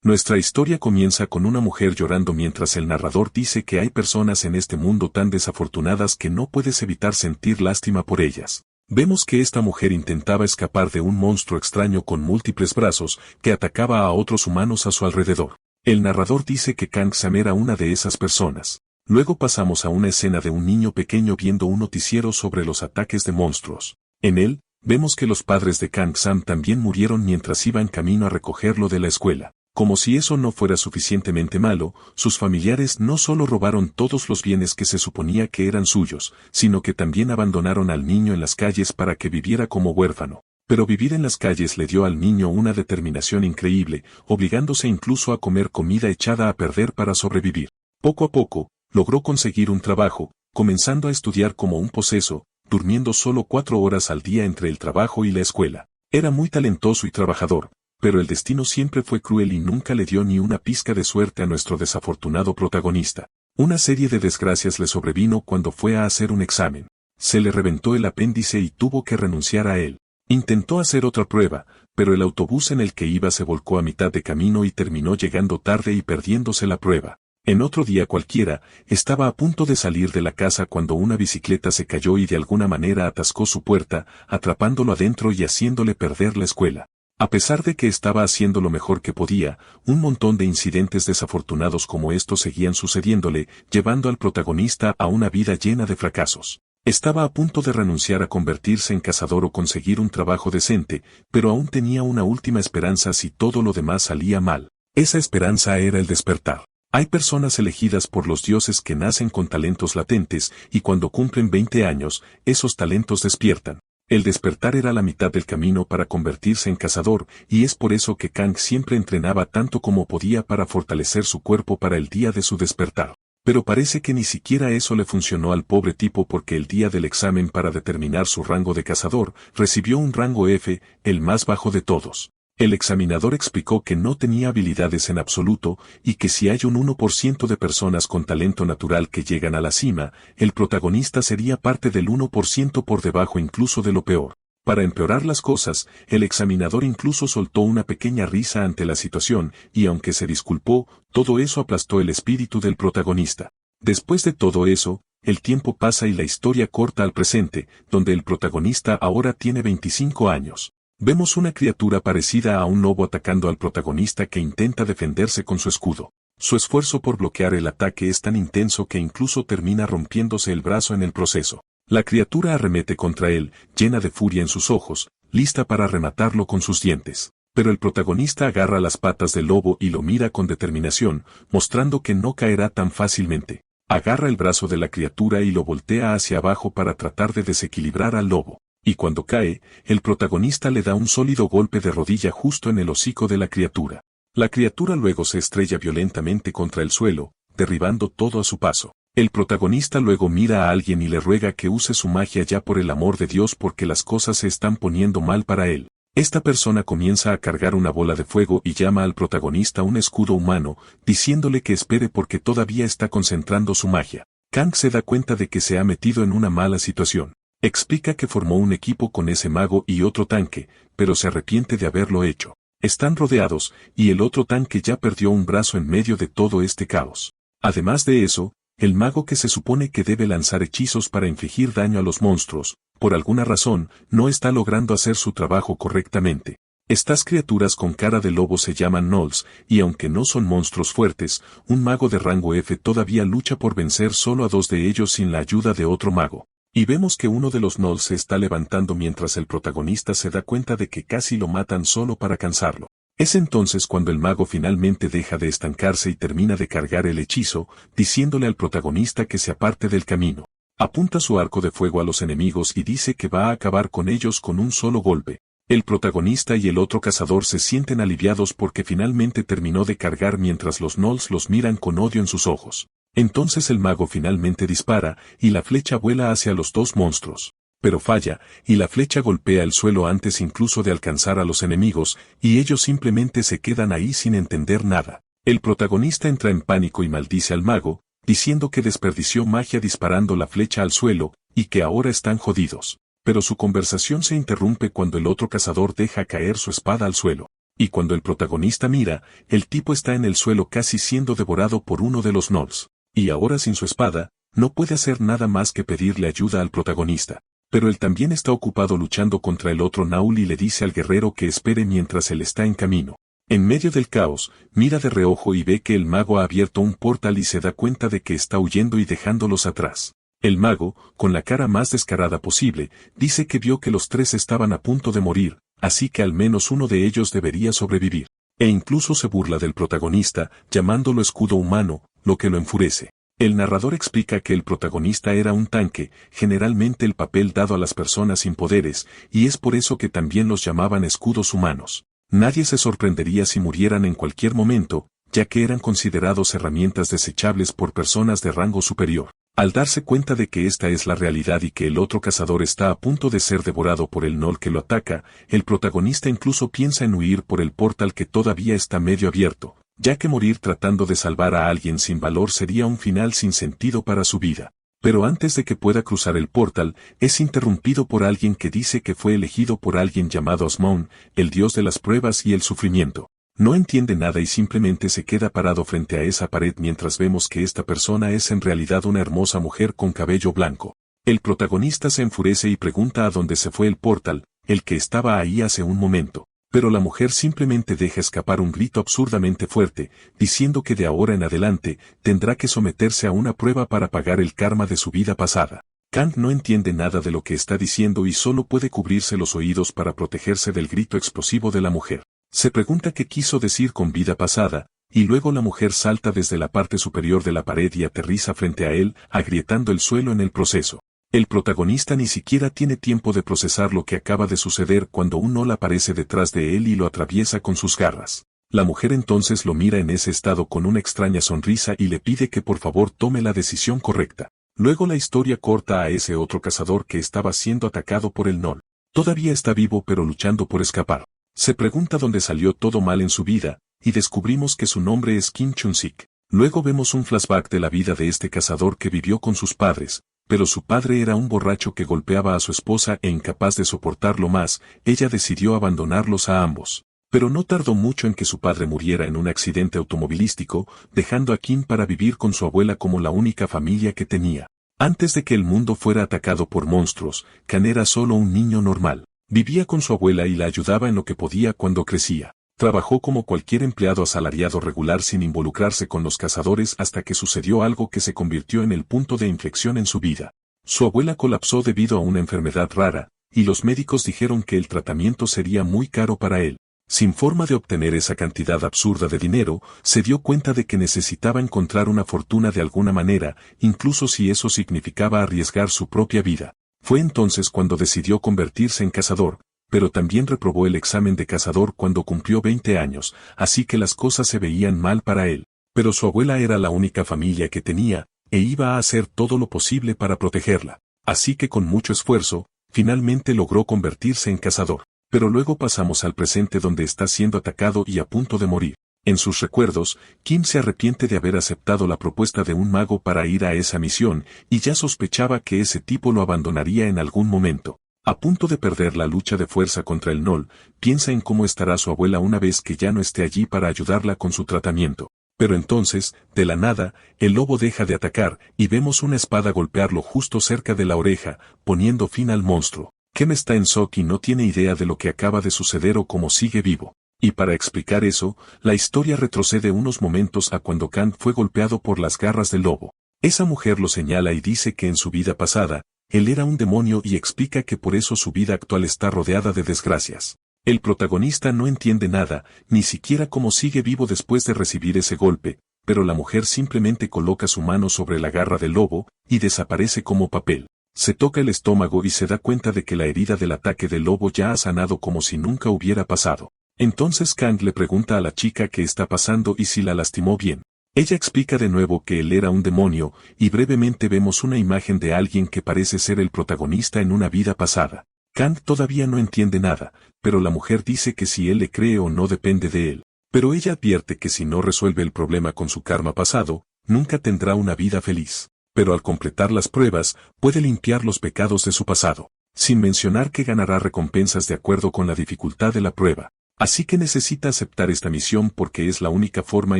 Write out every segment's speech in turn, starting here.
Nuestra historia comienza con una mujer llorando mientras el narrador dice que hay personas en este mundo tan desafortunadas que no puedes evitar sentir lástima por ellas. Vemos que esta mujer intentaba escapar de un monstruo extraño con múltiples brazos que atacaba a otros humanos a su alrededor. El narrador dice que Kang-Sam era una de esas personas. Luego pasamos a una escena de un niño pequeño viendo un noticiero sobre los ataques de monstruos. En él, vemos que los padres de Kang-Sam también murieron mientras iban camino a recogerlo de la escuela. Como si eso no fuera suficientemente malo, sus familiares no solo robaron todos los bienes que se suponía que eran suyos, sino que también abandonaron al niño en las calles para que viviera como huérfano. Pero vivir en las calles le dio al niño una determinación increíble, obligándose incluso a comer comida echada a perder para sobrevivir. Poco a poco, logró conseguir un trabajo, comenzando a estudiar como un poseso, durmiendo solo 4 horas al día entre el trabajo y la escuela. Era muy talentoso y trabajador, pero el destino siempre fue cruel y nunca le dio ni una pizca de suerte a nuestro desafortunado protagonista. Una serie de desgracias le sobrevino cuando fue a hacer un examen. Se le reventó el apéndice y tuvo que renunciar a él. Intentó hacer otra prueba, pero el autobús en el que iba se volcó a mitad de camino y terminó llegando tarde y perdiéndose la prueba. En otro día cualquiera, estaba a punto de salir de la casa cuando una bicicleta se cayó y de alguna manera atascó su puerta, atrapándolo adentro y haciéndole perder la escuela. A pesar de que estaba haciendo lo mejor que podía, un montón de incidentes desafortunados como estos seguían sucediéndole, llevando al protagonista a una vida llena de fracasos. Estaba a punto de renunciar a convertirse en cazador o conseguir un trabajo decente, pero aún tenía una última esperanza si todo lo demás salía mal. Esa esperanza era el despertar. Hay personas elegidas por los dioses que nacen con talentos latentes y cuando cumplen 20 años, esos talentos despiertan. El despertar era la mitad del camino para convertirse en cazador, y es por eso que Kang siempre entrenaba tanto como podía para fortalecer su cuerpo para el día de su despertar. Pero parece que ni siquiera eso le funcionó al pobre tipo porque el día del examen para determinar su rango de cazador, recibió un rango F, el más bajo de todos. El examinador explicó que no tenía habilidades en absoluto y que si hay un 1% de personas con talento natural que llegan a la cima, el protagonista sería parte del 1% por debajo incluso de lo peor. Para empeorar las cosas, el examinador incluso soltó una pequeña risa ante la situación y aunque se disculpó, todo eso aplastó el espíritu del protagonista. Después de todo eso, el tiempo pasa y la historia corta al presente, donde el protagonista ahora tiene 25 años. Vemos una criatura parecida a un lobo atacando al protagonista que intenta defenderse con su escudo. Su esfuerzo por bloquear el ataque es tan intenso que incluso termina rompiéndose el brazo en el proceso. La criatura arremete contra él, llena de furia en sus ojos, lista para rematarlo con sus dientes. Pero el protagonista agarra las patas del lobo y lo mira con determinación, mostrando que no caerá tan fácilmente. Agarra el brazo de la criatura y lo voltea hacia abajo para tratar de desequilibrar al lobo. Y cuando cae, el protagonista le da un sólido golpe de rodilla justo en el hocico de la criatura. La criatura luego se estrella violentamente contra el suelo, derribando todo a su paso. El protagonista luego mira a alguien y le ruega que use su magia ya por el amor de Dios porque las cosas se están poniendo mal para él. Esta persona comienza a cargar una bola de fuego y llama al protagonista un escudo humano, diciéndole que espere porque todavía está concentrando su magia. Kang se da cuenta de que se ha metido en una mala situación. Explica que formó un equipo con ese mago y otro tanque, pero se arrepiente de haberlo hecho. Están rodeados, y el otro tanque ya perdió un brazo en medio de todo este caos. Además de eso, el mago que se supone que debe lanzar hechizos para infligir daño a los monstruos, por alguna razón, no está logrando hacer su trabajo correctamente. Estas criaturas con cara de lobo se llaman Gnolls, y aunque no son monstruos fuertes, un mago de rango F todavía lucha por vencer solo a 2 de ellos sin la ayuda de otro mago. Y vemos que uno de los Gnolls se está levantando mientras el protagonista se da cuenta de que casi lo matan solo para cansarlo. Es entonces cuando el mago finalmente deja de estancarse y termina de cargar el hechizo, diciéndole al protagonista que se aparte del camino. Apunta su arco de fuego a los enemigos y dice que va a acabar con ellos con un solo golpe. El protagonista y el otro cazador se sienten aliviados porque finalmente terminó de cargar mientras los Gnolls los miran con odio en sus ojos. Entonces el mago finalmente dispara, y la flecha vuela hacia los 2 monstruos. Pero falla, y la flecha golpea el suelo antes incluso de alcanzar a los enemigos, y ellos simplemente se quedan ahí sin entender nada. El protagonista entra en pánico y maldice al mago, diciendo que desperdició magia disparando la flecha al suelo, y que ahora están jodidos. Pero su conversación se interrumpe cuando el otro cazador deja caer su espada al suelo. Y cuando el protagonista mira, el tipo está en el suelo casi siendo devorado por uno de los gnolls. Y ahora sin su espada, no puede hacer nada más que pedirle ayuda al protagonista. Pero él también está ocupado luchando contra el otro Gnoll y le dice al guerrero que espere mientras él está en camino. En medio del caos, mira de reojo y ve que el mago ha abierto un portal y se da cuenta de que está huyendo y dejándolos atrás. El mago, con la cara más descarada posible, dice que vio que los tres estaban a punto de morir, así que al menos uno de ellos debería sobrevivir. E incluso se burla del protagonista, llamándolo escudo humano, lo que lo enfurece. El narrador explica que el protagonista era un tanque, generalmente el papel dado a las personas sin poderes, y es por eso que también los llamaban escudos humanos. Nadie se sorprendería si murieran en cualquier momento, ya que eran considerados herramientas desechables por personas de rango superior. Al darse cuenta de que esta es la realidad y que el otro cazador está a punto de ser devorado por el gnoll que lo ataca, el protagonista incluso piensa en huir por el portal que todavía está medio abierto, ya que morir tratando de salvar a alguien sin valor sería un final sin sentido para su vida. Pero antes de que pueda cruzar el portal, es interrumpido por alguien que dice que fue elegido por alguien llamado Asmon, el dios de las pruebas y el sufrimiento. No entiende nada y simplemente se queda parado frente a esa pared mientras vemos que esta persona es en realidad una hermosa mujer con cabello blanco. El protagonista se enfurece y pregunta a dónde se fue el portal, el que estaba ahí hace un momento. Pero la mujer simplemente deja escapar un grito absurdamente fuerte, diciendo que de ahora en adelante tendrá que someterse a una prueba para pagar el karma de su vida pasada. Kang no entiende nada de lo que está diciendo y solo puede cubrirse los oídos para protegerse del grito explosivo de la mujer. Se pregunta qué quiso decir con vida pasada, y luego la mujer salta desde la parte superior de la pared y aterriza frente a él, agrietando el suelo en el proceso. El protagonista ni siquiera tiene tiempo de procesar lo que acaba de suceder cuando un gnoll aparece detrás de él y lo atraviesa con sus garras. La mujer entonces lo mira en ese estado con una extraña sonrisa y le pide que por favor tome la decisión correcta. Luego la historia corta a ese otro cazador que estaba siendo atacado por el gnoll. Todavía está vivo pero luchando por escapar. Se pregunta dónde salió todo mal en su vida, y descubrimos que su nombre es Kim Chun-sik. Luego vemos un flashback de la vida de este cazador que vivió con sus padres, pero su padre era un borracho que golpeaba a su esposa e incapaz de soportarlo más, ella decidió abandonarlos a ambos. Pero no tardó mucho en que su padre muriera en un accidente automovilístico, dejando a Kim para vivir con su abuela como la única familia que tenía. Antes de que el mundo fuera atacado por monstruos, Kan era solo un niño normal. Vivía con su abuela y la ayudaba en lo que podía cuando crecía. Trabajó como cualquier empleado asalariado regular sin involucrarse con los cazadores hasta que sucedió algo que se convirtió en el punto de inflexión en su vida. Su abuela colapsó debido a una enfermedad rara, y los médicos dijeron que el tratamiento sería muy caro para él. Sin forma de obtener esa cantidad absurda de dinero, se dio cuenta de que necesitaba encontrar una fortuna de alguna manera, incluso si eso significaba arriesgar su propia vida. Fue entonces cuando decidió convertirse en cazador, pero también reprobó el examen de cazador cuando cumplió 20 años, así que las cosas se veían mal para él. Pero su abuela era la única familia que tenía, e iba a hacer todo lo posible para protegerla. Así que con mucho esfuerzo, finalmente logró convertirse en cazador. Pero luego pasamos al presente donde está siendo atacado y a punto de morir. En sus recuerdos, Kim se arrepiente de haber aceptado la propuesta de un mago para ir a esa misión, y ya sospechaba que ese tipo lo abandonaría en algún momento. A punto de perder la lucha de fuerza contra el gnoll, piensa en cómo estará su abuela una vez que ya no esté allí para ayudarla con su tratamiento. Pero entonces, de la nada, el lobo deja de atacar, y vemos una espada golpearlo justo cerca de la oreja, poniendo fin al monstruo. Kem está en shock y no tiene idea de lo que acaba de suceder o cómo sigue vivo. Y para explicar eso, la historia retrocede unos momentos a cuando Kang fue golpeado por las garras del lobo. Esa mujer lo señala y dice que en su vida pasada, él era un demonio y explica que por eso su vida actual está rodeada de desgracias. El protagonista no entiende nada, ni siquiera cómo sigue vivo después de recibir ese golpe, pero la mujer simplemente coloca su mano sobre la garra del lobo, y desaparece como papel. Se toca el estómago y se da cuenta de que la herida del ataque del lobo ya ha sanado como si nunca hubiera pasado. Entonces Kang le pregunta a la chica qué está pasando y si la lastimó bien. Ella explica de nuevo que él era un demonio, y brevemente vemos una imagen de alguien que parece ser el protagonista en una vida pasada. Kang todavía no entiende nada, pero la mujer dice que si él le cree o no depende de él. Pero ella advierte que si no resuelve el problema con su karma pasado, nunca tendrá una vida feliz. Pero al completar las pruebas, puede limpiar los pecados de su pasado, sin mencionar que ganará recompensas de acuerdo con la dificultad de la prueba. Así que necesita aceptar esta misión porque es la única forma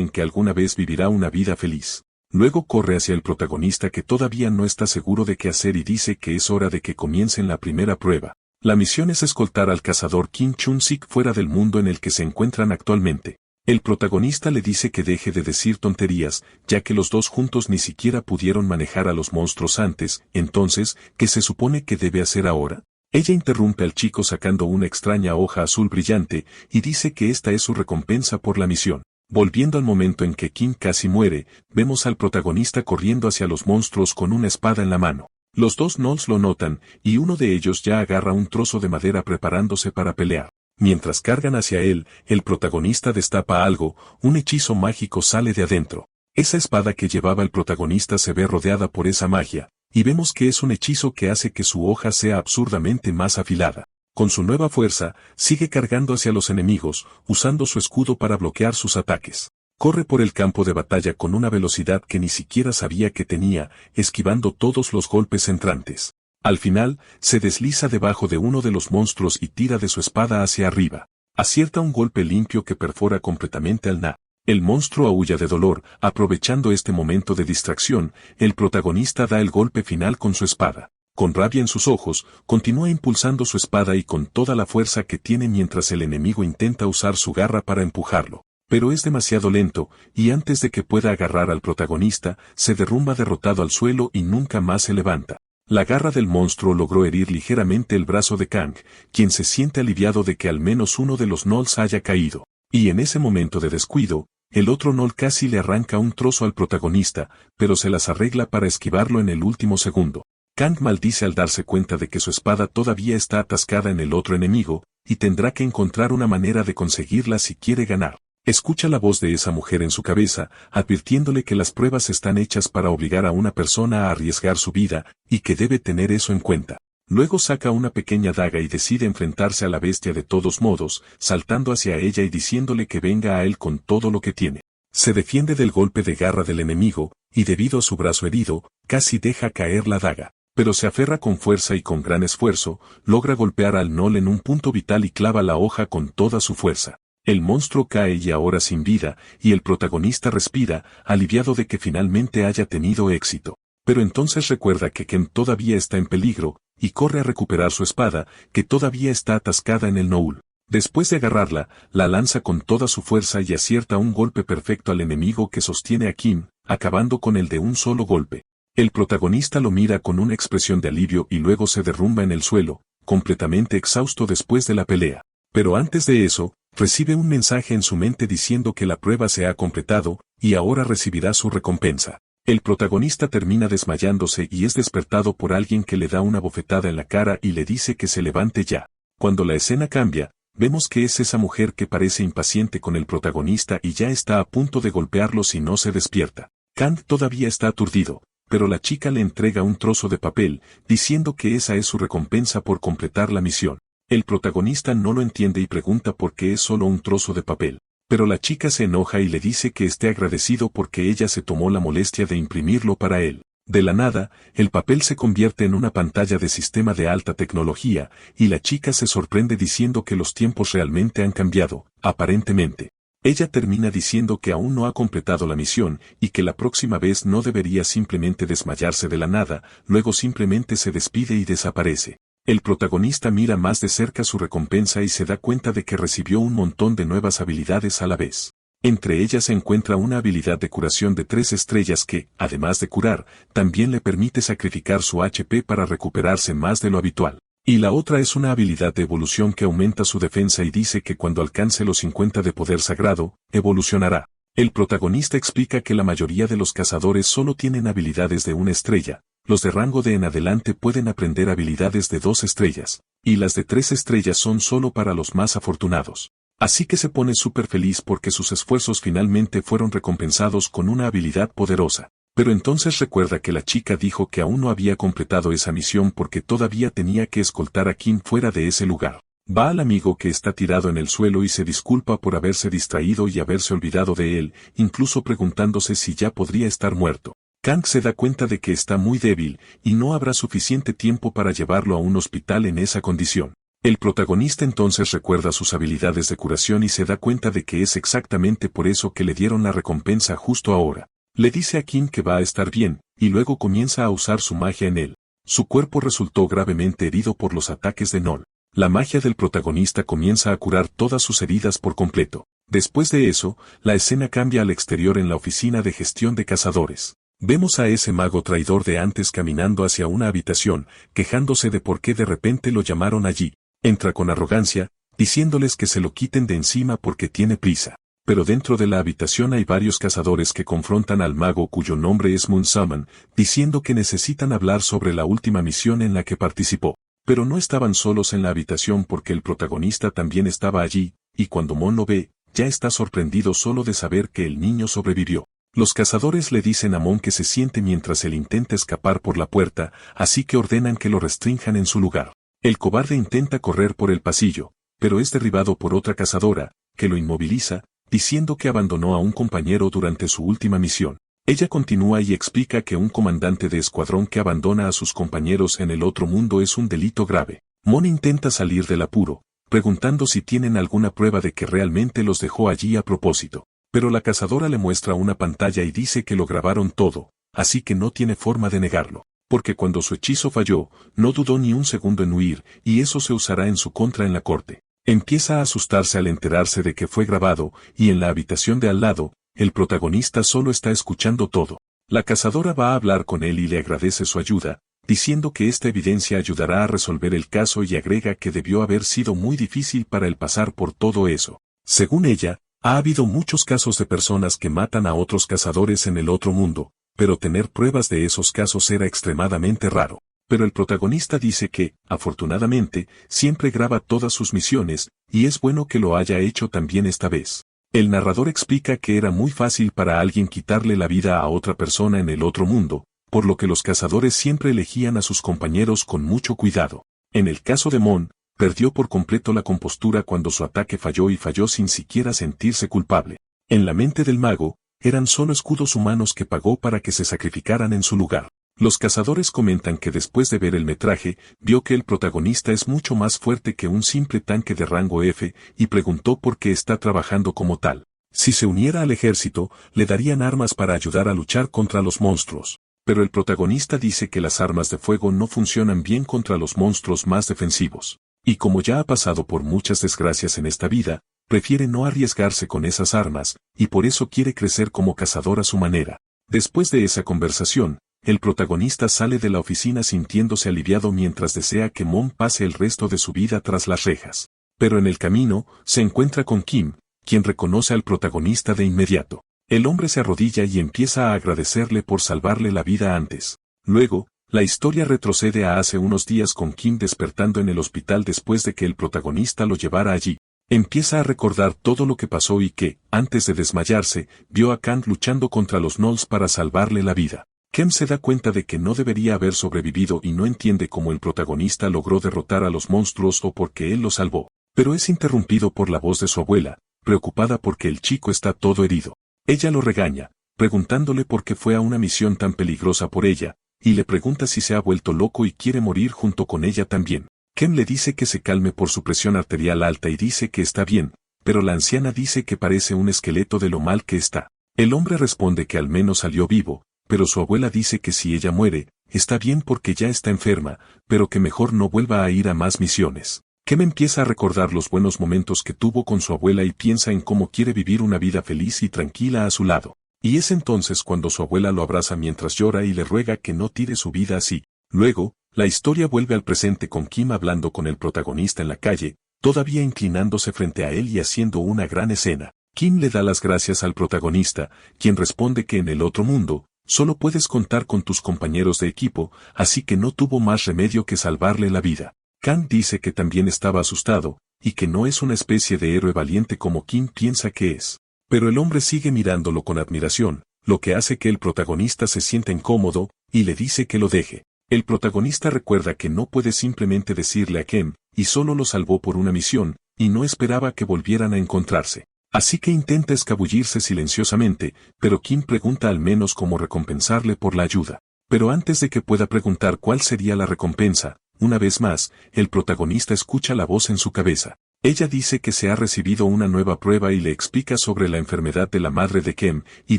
en que alguna vez vivirá una vida feliz. Luego corre hacia el protagonista que todavía no está seguro de qué hacer y dice que es hora de que comiencen la primera prueba. La misión es escoltar al cazador Kim Chun-sik fuera del mundo en el que se encuentran actualmente. El protagonista le dice que deje de decir tonterías, ya que los dos juntos ni siquiera pudieron manejar a los monstruos antes. Entonces, ¿qué se supone que debe hacer ahora? Ella interrumpe al chico sacando una extraña hoja azul brillante y dice que esta es su recompensa por la misión. Volviendo al momento en que Kim casi muere, vemos al protagonista corriendo hacia los monstruos con una espada en la mano. Los dos gnolls lo notan, y uno de ellos ya agarra un trozo de madera preparándose para pelear. Mientras cargan hacia él, el protagonista destapa algo, un hechizo mágico sale de adentro. Esa espada que llevaba el protagonista se ve rodeada por esa magia, y vemos que es un hechizo que hace que su hoja sea absurdamente más afilada. Con su nueva fuerza, sigue cargando hacia los enemigos, usando su escudo para bloquear sus ataques. Corre por el campo de batalla con una velocidad que ni siquiera sabía que tenía, esquivando todos los golpes entrantes. Al final, se desliza debajo de uno de los monstruos y tira de su espada hacia arriba. Acierta un golpe limpio que perfora completamente al Na. El monstruo aúlla de dolor. Aprovechando este momento de distracción, el protagonista da el golpe final con su espada. Con rabia en sus ojos, continúa impulsando su espada y con toda la fuerza que tiene mientras el enemigo intenta usar su garra para empujarlo. Pero es demasiado lento, y antes de que pueda agarrar al protagonista, se derrumba derrotado al suelo y nunca más se levanta. La garra del monstruo logró herir ligeramente el brazo de Kang, quien se siente aliviado de que al menos uno de los gnolls haya caído. Y en ese momento de descuido, el otro gnoll casi le arranca un trozo al protagonista, pero se las arregla para esquivarlo en el último segundo. Kang maldice al darse cuenta de que su espada todavía está atascada en el otro enemigo, y tendrá que encontrar una manera de conseguirla si quiere ganar. Escucha la voz de esa mujer en su cabeza, advirtiéndole que las pruebas están hechas para obligar a una persona a arriesgar su vida, y que debe tener eso en cuenta. Luego saca una pequeña daga y decide enfrentarse a la bestia de todos modos, saltando hacia ella y diciéndole que venga a él con todo lo que tiene. Se defiende del golpe de garra del enemigo, y debido a su brazo herido, casi deja caer la daga. Pero se aferra con fuerza y con gran esfuerzo, logra golpear al gnoll en un punto vital y clava la hoja con toda su fuerza. El monstruo cae y ahora sin vida, y el protagonista respira, aliviado de que finalmente haya tenido éxito. Pero entonces recuerda que Ken todavía está en peligro, y corre a recuperar su espada, que todavía está atascada en el gnoll. Después de agarrarla, la lanza con toda su fuerza y acierta un golpe perfecto al enemigo que sostiene a Kim, acabando con él de un solo golpe. El protagonista lo mira con una expresión de alivio y luego se derrumba en el suelo, completamente exhausto después de la pelea. Pero antes de eso, recibe un mensaje en su mente diciendo que la prueba se ha completado, y ahora recibirá su recompensa. El protagonista termina desmayándose y es despertado por alguien que le da una bofetada en la cara y le dice que se levante ya. Cuando la escena cambia, vemos que es esa mujer que parece impaciente con el protagonista y ya está a punto de golpearlo si no se despierta. Kang todavía está aturdido, pero la chica le entrega un trozo de papel, diciendo que esa es su recompensa por completar la misión. El protagonista no lo entiende y pregunta por qué es solo un trozo de papel. Pero la chica se enoja y le dice que esté agradecido porque ella se tomó la molestia de imprimirlo para él. De la nada, el papel se convierte en una pantalla de sistema de alta tecnología, y la chica se sorprende diciendo que los tiempos realmente han cambiado, aparentemente. Ella termina diciendo que aún no ha completado la misión, y que la próxima vez no debería simplemente desmayarse de la nada, luego simplemente se despide y desaparece. El protagonista mira más de cerca su recompensa y se da cuenta de que recibió un montón de nuevas habilidades a la vez. Entre ellas se encuentra una habilidad de curación de 3 estrellas que, además de curar, también le permite sacrificar su HP para recuperarse más de lo habitual. Y la otra es una habilidad de evolución que aumenta su defensa y dice que cuando alcance los 50 de poder sagrado, evolucionará. El protagonista explica que la mayoría de los cazadores solo tienen habilidades de 1 estrella. Los de rango de en adelante pueden aprender habilidades de 2 estrellas, y las de 3 estrellas son solo para los más afortunados. Así que se pone súper feliz porque sus esfuerzos finalmente fueron recompensados con una habilidad poderosa. Pero entonces recuerda que la chica dijo que aún no había completado esa misión porque todavía tenía que escoltar a Kim fuera de ese lugar. Va al amigo que está tirado en el suelo y se disculpa por haberse distraído y haberse olvidado de él, incluso preguntándose si ya podría estar muerto. Kang se da cuenta de que está muy débil, y no habrá suficiente tiempo para llevarlo a un hospital en esa condición. El protagonista entonces recuerda sus habilidades de curación y se da cuenta de que es exactamente por eso que le dieron la recompensa justo ahora. Le dice a Kim que va a estar bien, y luego comienza a usar su magia en él. Su cuerpo resultó gravemente herido por los ataques de Nol. La magia del protagonista comienza a curar todas sus heridas por completo. Después de eso, la escena cambia al exterior en la oficina de gestión de cazadores. Vemos a ese mago traidor de antes caminando hacia una habitación, quejándose de por qué de repente lo llamaron allí. Entra con arrogancia, diciéndoles que se lo quiten de encima porque tiene prisa. Pero dentro de la habitación hay varios cazadores que confrontan al mago cuyo nombre es Moon Summon, diciendo que necesitan hablar sobre la última misión en la que participó. Pero no estaban solos en la habitación porque el protagonista también estaba allí, y cuando Moon lo ve, ya está sorprendido solo de saber que el niño sobrevivió. Los cazadores le dicen a Moon que se siente mientras él intenta escapar por la puerta, así que ordenan que lo restrinjan en su lugar. El cobarde intenta correr por el pasillo, pero es derribado por otra cazadora, que lo inmoviliza, diciendo que abandonó a un compañero durante su última misión. Ella continúa y explica que un comandante de escuadrón que abandona a sus compañeros en el otro mundo es un delito grave. Mon intenta salir del apuro, preguntando si tienen alguna prueba de que realmente los dejó allí a propósito. Pero la cazadora le muestra una pantalla y dice que lo grabaron todo, así que no tiene forma de negarlo. Porque cuando su hechizo falló, no dudó ni un segundo en huir, y eso se usará en su contra en la corte. Empieza a asustarse al enterarse de que fue grabado, y en la habitación de al lado, el protagonista solo está escuchando todo. La cazadora va a hablar con él y le agradece su ayuda, diciendo que esta evidencia ayudará a resolver el caso y agrega que debió haber sido muy difícil para él pasar por todo eso. Según ella, ha habido muchos casos de personas que matan a otros cazadores en el otro mundo, pero tener pruebas de esos casos era extremadamente raro. Pero el protagonista dice que, afortunadamente, siempre graba todas sus misiones, y es bueno que lo haya hecho también esta vez. El narrador explica que era muy fácil para alguien quitarle la vida a otra persona en el otro mundo, por lo que los cazadores siempre elegían a sus compañeros con mucho cuidado. En el caso de Mon, perdió por completo la compostura cuando su ataque falló y falló sin siquiera sentirse culpable. En la mente del mago, eran solo escudos humanos que pagó para que se sacrificaran en su lugar. Los cazadores comentan que después de ver el metraje, vio que el protagonista es mucho más fuerte que un simple tanque de rango F, y preguntó por qué está trabajando como tal. Si se uniera al ejército, le darían armas para ayudar a luchar contra los monstruos. Pero el protagonista dice que las armas de fuego no funcionan bien contra los monstruos más defensivos. Y como ya ha pasado por muchas desgracias en esta vida, prefiere no arriesgarse con esas armas, y por eso quiere crecer como cazador a su manera. Después de esa conversación, el protagonista sale de la oficina sintiéndose aliviado mientras desea que Mon pase el resto de su vida tras las rejas. Pero en el camino, se encuentra con Kim, quien reconoce al protagonista de inmediato. El hombre se arrodilla y empieza a agradecerle por salvarle la vida antes. Luego, la historia retrocede a hace unos días con Kim despertando en el hospital después de que el protagonista lo llevara allí. Empieza a recordar todo lo que pasó y que, antes de desmayarse, vio a Kang luchando contra los Gnolls para salvarle la vida. Kim se da cuenta de que no debería haber sobrevivido y no entiende cómo el protagonista logró derrotar a los monstruos o por qué él lo salvó. Pero es interrumpido por la voz de su abuela, preocupada porque el chico está todo herido. Ella lo regaña, preguntándole por qué fue a una misión tan peligrosa por ella, y le pregunta si se ha vuelto loco y quiere morir junto con ella también. Kim le dice que se calme por su presión arterial alta y dice que está bien, pero la anciana dice que parece un esqueleto de lo mal que está. El hombre responde que al menos salió vivo, pero su abuela dice que si ella muere, está bien porque ya está enferma, pero que mejor no vuelva a ir a más misiones. Kim empieza a recordar los buenos momentos que tuvo con su abuela y piensa en cómo quiere vivir una vida feliz y tranquila a su lado. Y es entonces cuando su abuela lo abraza mientras llora y le ruega que no tire su vida así. Luego, la historia vuelve al presente con Kim hablando con el protagonista en la calle, todavía inclinándose frente a él y haciendo una gran escena. Kim le da las gracias al protagonista, quien responde que en el otro mundo, solo puedes contar con tus compañeros de equipo, así que no tuvo más remedio que salvarle la vida. Kang dice que también estaba asustado, y que no es una especie de héroe valiente como Kim piensa que es. Pero el hombre sigue mirándolo con admiración, lo que hace que el protagonista se sienta incómodo, y le dice que lo deje. El protagonista recuerda que no puede simplemente decirle a Kim, y solo lo salvó por una misión, y no esperaba que volvieran a encontrarse. Así que intenta escabullirse silenciosamente, pero Kim pregunta al menos cómo recompensarle por la ayuda. Pero antes de que pueda preguntar cuál sería la recompensa, una vez más, el protagonista escucha la voz en su cabeza. Ella dice que se ha recibido una nueva prueba y le explica sobre la enfermedad de la madre de Kem, y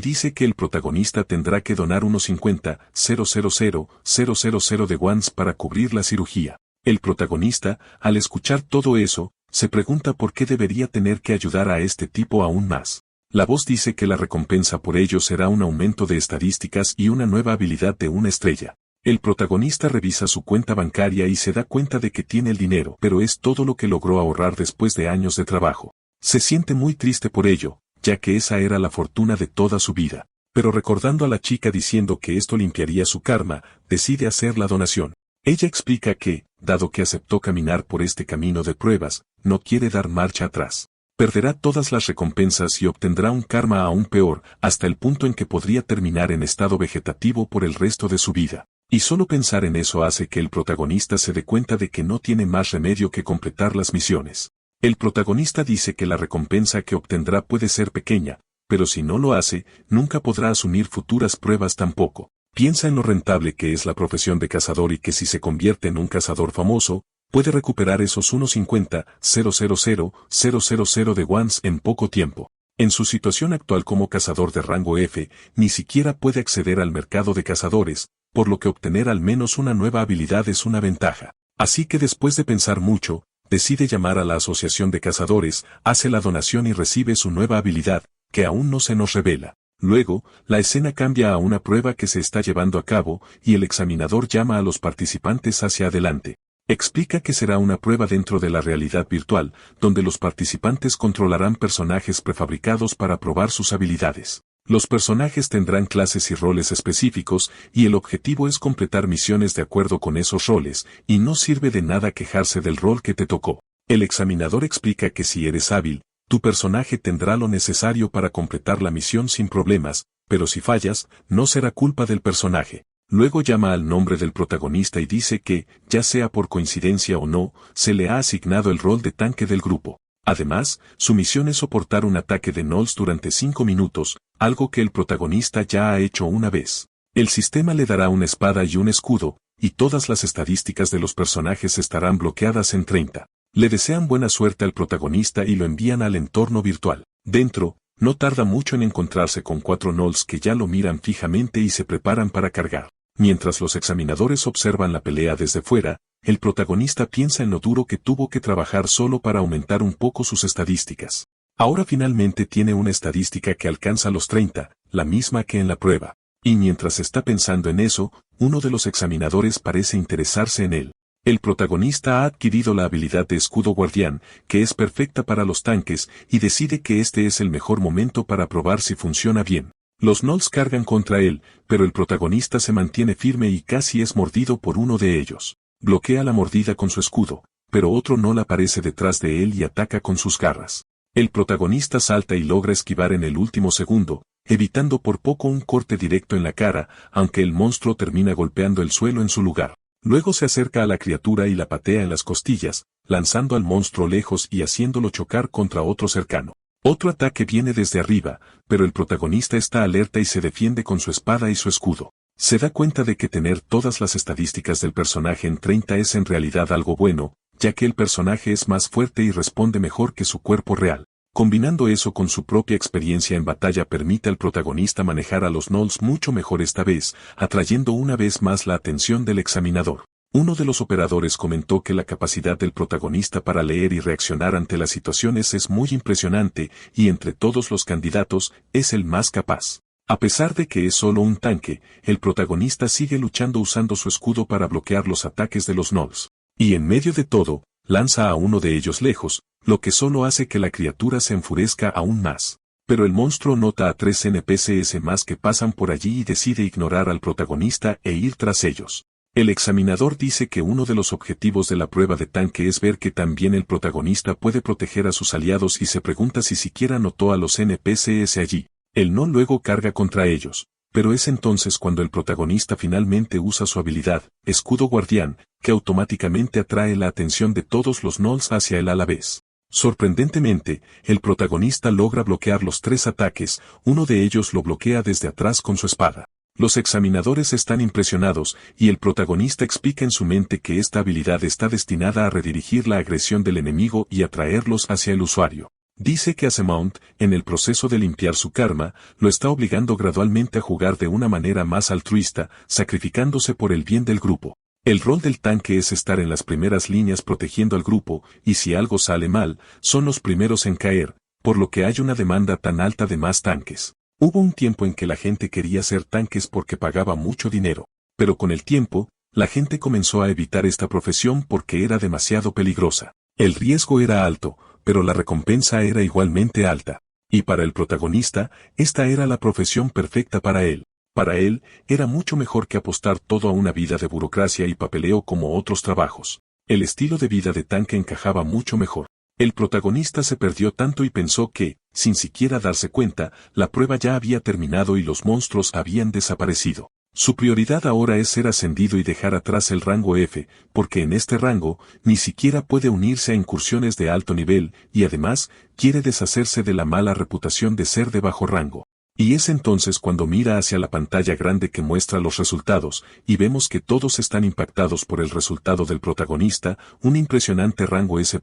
dice que el protagonista tendrá que donar unos 50,000,000 de wons para cubrir la cirugía. El protagonista, al escuchar todo eso, se pregunta por qué debería tener que ayudar a este tipo aún más. La voz dice que la recompensa por ello será un aumento de estadísticas y una nueva habilidad de una estrella. El protagonista revisa su cuenta bancaria y se da cuenta de que tiene el dinero, pero es todo lo que logró ahorrar después de años de trabajo. Se siente muy triste por ello, ya que esa era la fortuna de toda su vida. Pero recordando a la chica diciendo que esto limpiaría su karma, decide hacer la donación. Ella explica que, dado que aceptó caminar por este camino de pruebas, no quiere dar marcha atrás. Perderá todas las recompensas y obtendrá un karma aún peor, hasta el punto en que podría terminar en estado vegetativo por el resto de su vida. Y solo pensar en eso hace que el protagonista se dé cuenta de que no tiene más remedio que completar las misiones. El protagonista dice que la recompensa que obtendrá puede ser pequeña, pero si no lo hace, nunca podrá asumir futuras pruebas tampoco. Piensa en lo rentable que es la profesión de cazador y que si se convierte en un cazador famoso, puede recuperar esos unos 50,000,000 de wons en poco tiempo. En su situación actual como cazador de rango F, ni siquiera puede acceder al mercado de cazadores, por lo que obtener al menos una nueva habilidad es una ventaja. Así que después de pensar mucho, decide llamar a la asociación de cazadores, hace la donación y recibe su nueva habilidad, que aún no se nos revela. Luego, la escena cambia a una prueba que se está llevando a cabo, y el examinador llama a los participantes hacia adelante. Explica que será una prueba dentro de la realidad virtual, donde los participantes controlarán personajes prefabricados para probar sus habilidades. Los personajes tendrán clases y roles específicos, y el objetivo es completar misiones de acuerdo con esos roles, y no sirve de nada quejarse del rol que te tocó. El examinador explica que si eres hábil, tu personaje tendrá lo necesario para completar la misión sin problemas, pero si fallas, no será culpa del personaje. Luego llama al nombre del protagonista y dice que, ya sea por coincidencia o no, se le ha asignado el rol de tanque del grupo. Además, su misión es soportar un ataque de Gnolls durante 5 minutos, algo que el protagonista ya ha hecho una vez. El sistema le dará una espada y un escudo, y todas las estadísticas de los personajes estarán bloqueadas en 30. Le desean buena suerte al protagonista y lo envían al entorno virtual. Dentro, no tarda mucho en encontrarse con 4 Gnolls que ya lo miran fijamente y se preparan para cargar. Mientras los examinadores observan la pelea desde fuera, el protagonista piensa en lo duro que tuvo que trabajar solo para aumentar un poco sus estadísticas. Ahora finalmente tiene una estadística que alcanza los 30, la misma que en la prueba. Y mientras está pensando en eso, uno de los examinadores parece interesarse en él. El protagonista ha adquirido la habilidad de escudo guardián, que es perfecta para los tanques, y decide que este es el mejor momento para probar si funciona bien. Los Gnolls cargan contra él, pero el protagonista se mantiene firme y casi es mordido por uno de ellos. Bloquea la mordida con su escudo, pero otro Gnoll aparece detrás de él y ataca con sus garras. El protagonista salta y logra esquivar en el último segundo, evitando por poco un corte directo en la cara, aunque el monstruo termina golpeando el suelo en su lugar. Luego se acerca a la criatura y la patea en las costillas, lanzando al monstruo lejos y haciéndolo chocar contra otro cercano. Otro ataque viene desde arriba, pero el protagonista está alerta y se defiende con su espada y su escudo. Se da cuenta de que tener todas las estadísticas del personaje en 30 es en realidad algo bueno, ya que el personaje es más fuerte y responde mejor que su cuerpo real. Combinando eso con su propia experiencia en batalla permite al protagonista manejar a los Gnolls mucho mejor esta vez, atrayendo una vez más la atención del examinador. Uno de los operadores comentó que la capacidad del protagonista para leer y reaccionar ante las situaciones es muy impresionante, y entre todos los candidatos, es el más capaz. A pesar de que es solo un tanque, el protagonista sigue luchando usando su escudo para bloquear los ataques de los Gnolls. Y en medio de todo, lanza a uno de ellos lejos, lo que solo hace que la criatura se enfurezca aún más. Pero el monstruo nota a 3 NPCs más que pasan por allí y decide ignorar al protagonista e ir tras ellos. El examinador dice que uno de los objetivos de la prueba de tanque es ver que también el protagonista puede proteger a sus aliados y se pregunta si siquiera notó a los NPCs allí. El no luego carga contra ellos, pero es entonces cuando el protagonista finalmente usa su habilidad, escudo guardián, que automáticamente atrae la atención de todos los Gnolls hacia él a la vez. Sorprendentemente, el protagonista logra bloquear los 3 ataques, uno de ellos lo bloquea desde atrás con su espada. Los examinadores están impresionados, y el protagonista explica en su mente que esta habilidad está destinada a redirigir la agresión del enemigo y atraerlos hacia el usuario. Dice que Asemount, en el proceso de limpiar su karma, lo está obligando gradualmente a jugar de una manera más altruista, sacrificándose por el bien del grupo. El rol del tanque es estar en las primeras líneas protegiendo al grupo, y si algo sale mal, son los primeros en caer, por lo que hay una demanda tan alta de más tanques. Hubo un tiempo en que la gente quería ser tanques porque pagaba mucho dinero, pero con el tiempo, la gente comenzó a evitar esta profesión porque era demasiado peligrosa. El riesgo era alto, pero la recompensa era igualmente alta. Y para el protagonista, esta era la profesión perfecta para él. Para él, era mucho mejor que apostar todo a una vida de burocracia y papeleo como otros trabajos. El estilo de vida de tanque encajaba mucho mejor. El protagonista se perdió tanto y pensó que, sin siquiera darse cuenta, la prueba ya había terminado y los monstruos habían desaparecido. Su prioridad ahora es ser ascendido y dejar atrás el rango F, porque en este rango, ni siquiera puede unirse a incursiones de alto nivel, y además, quiere deshacerse de la mala reputación de ser de bajo rango. Y es entonces cuando mira hacia la pantalla grande que muestra los resultados, y vemos que todos están impactados por el resultado del protagonista, un impresionante rango S+,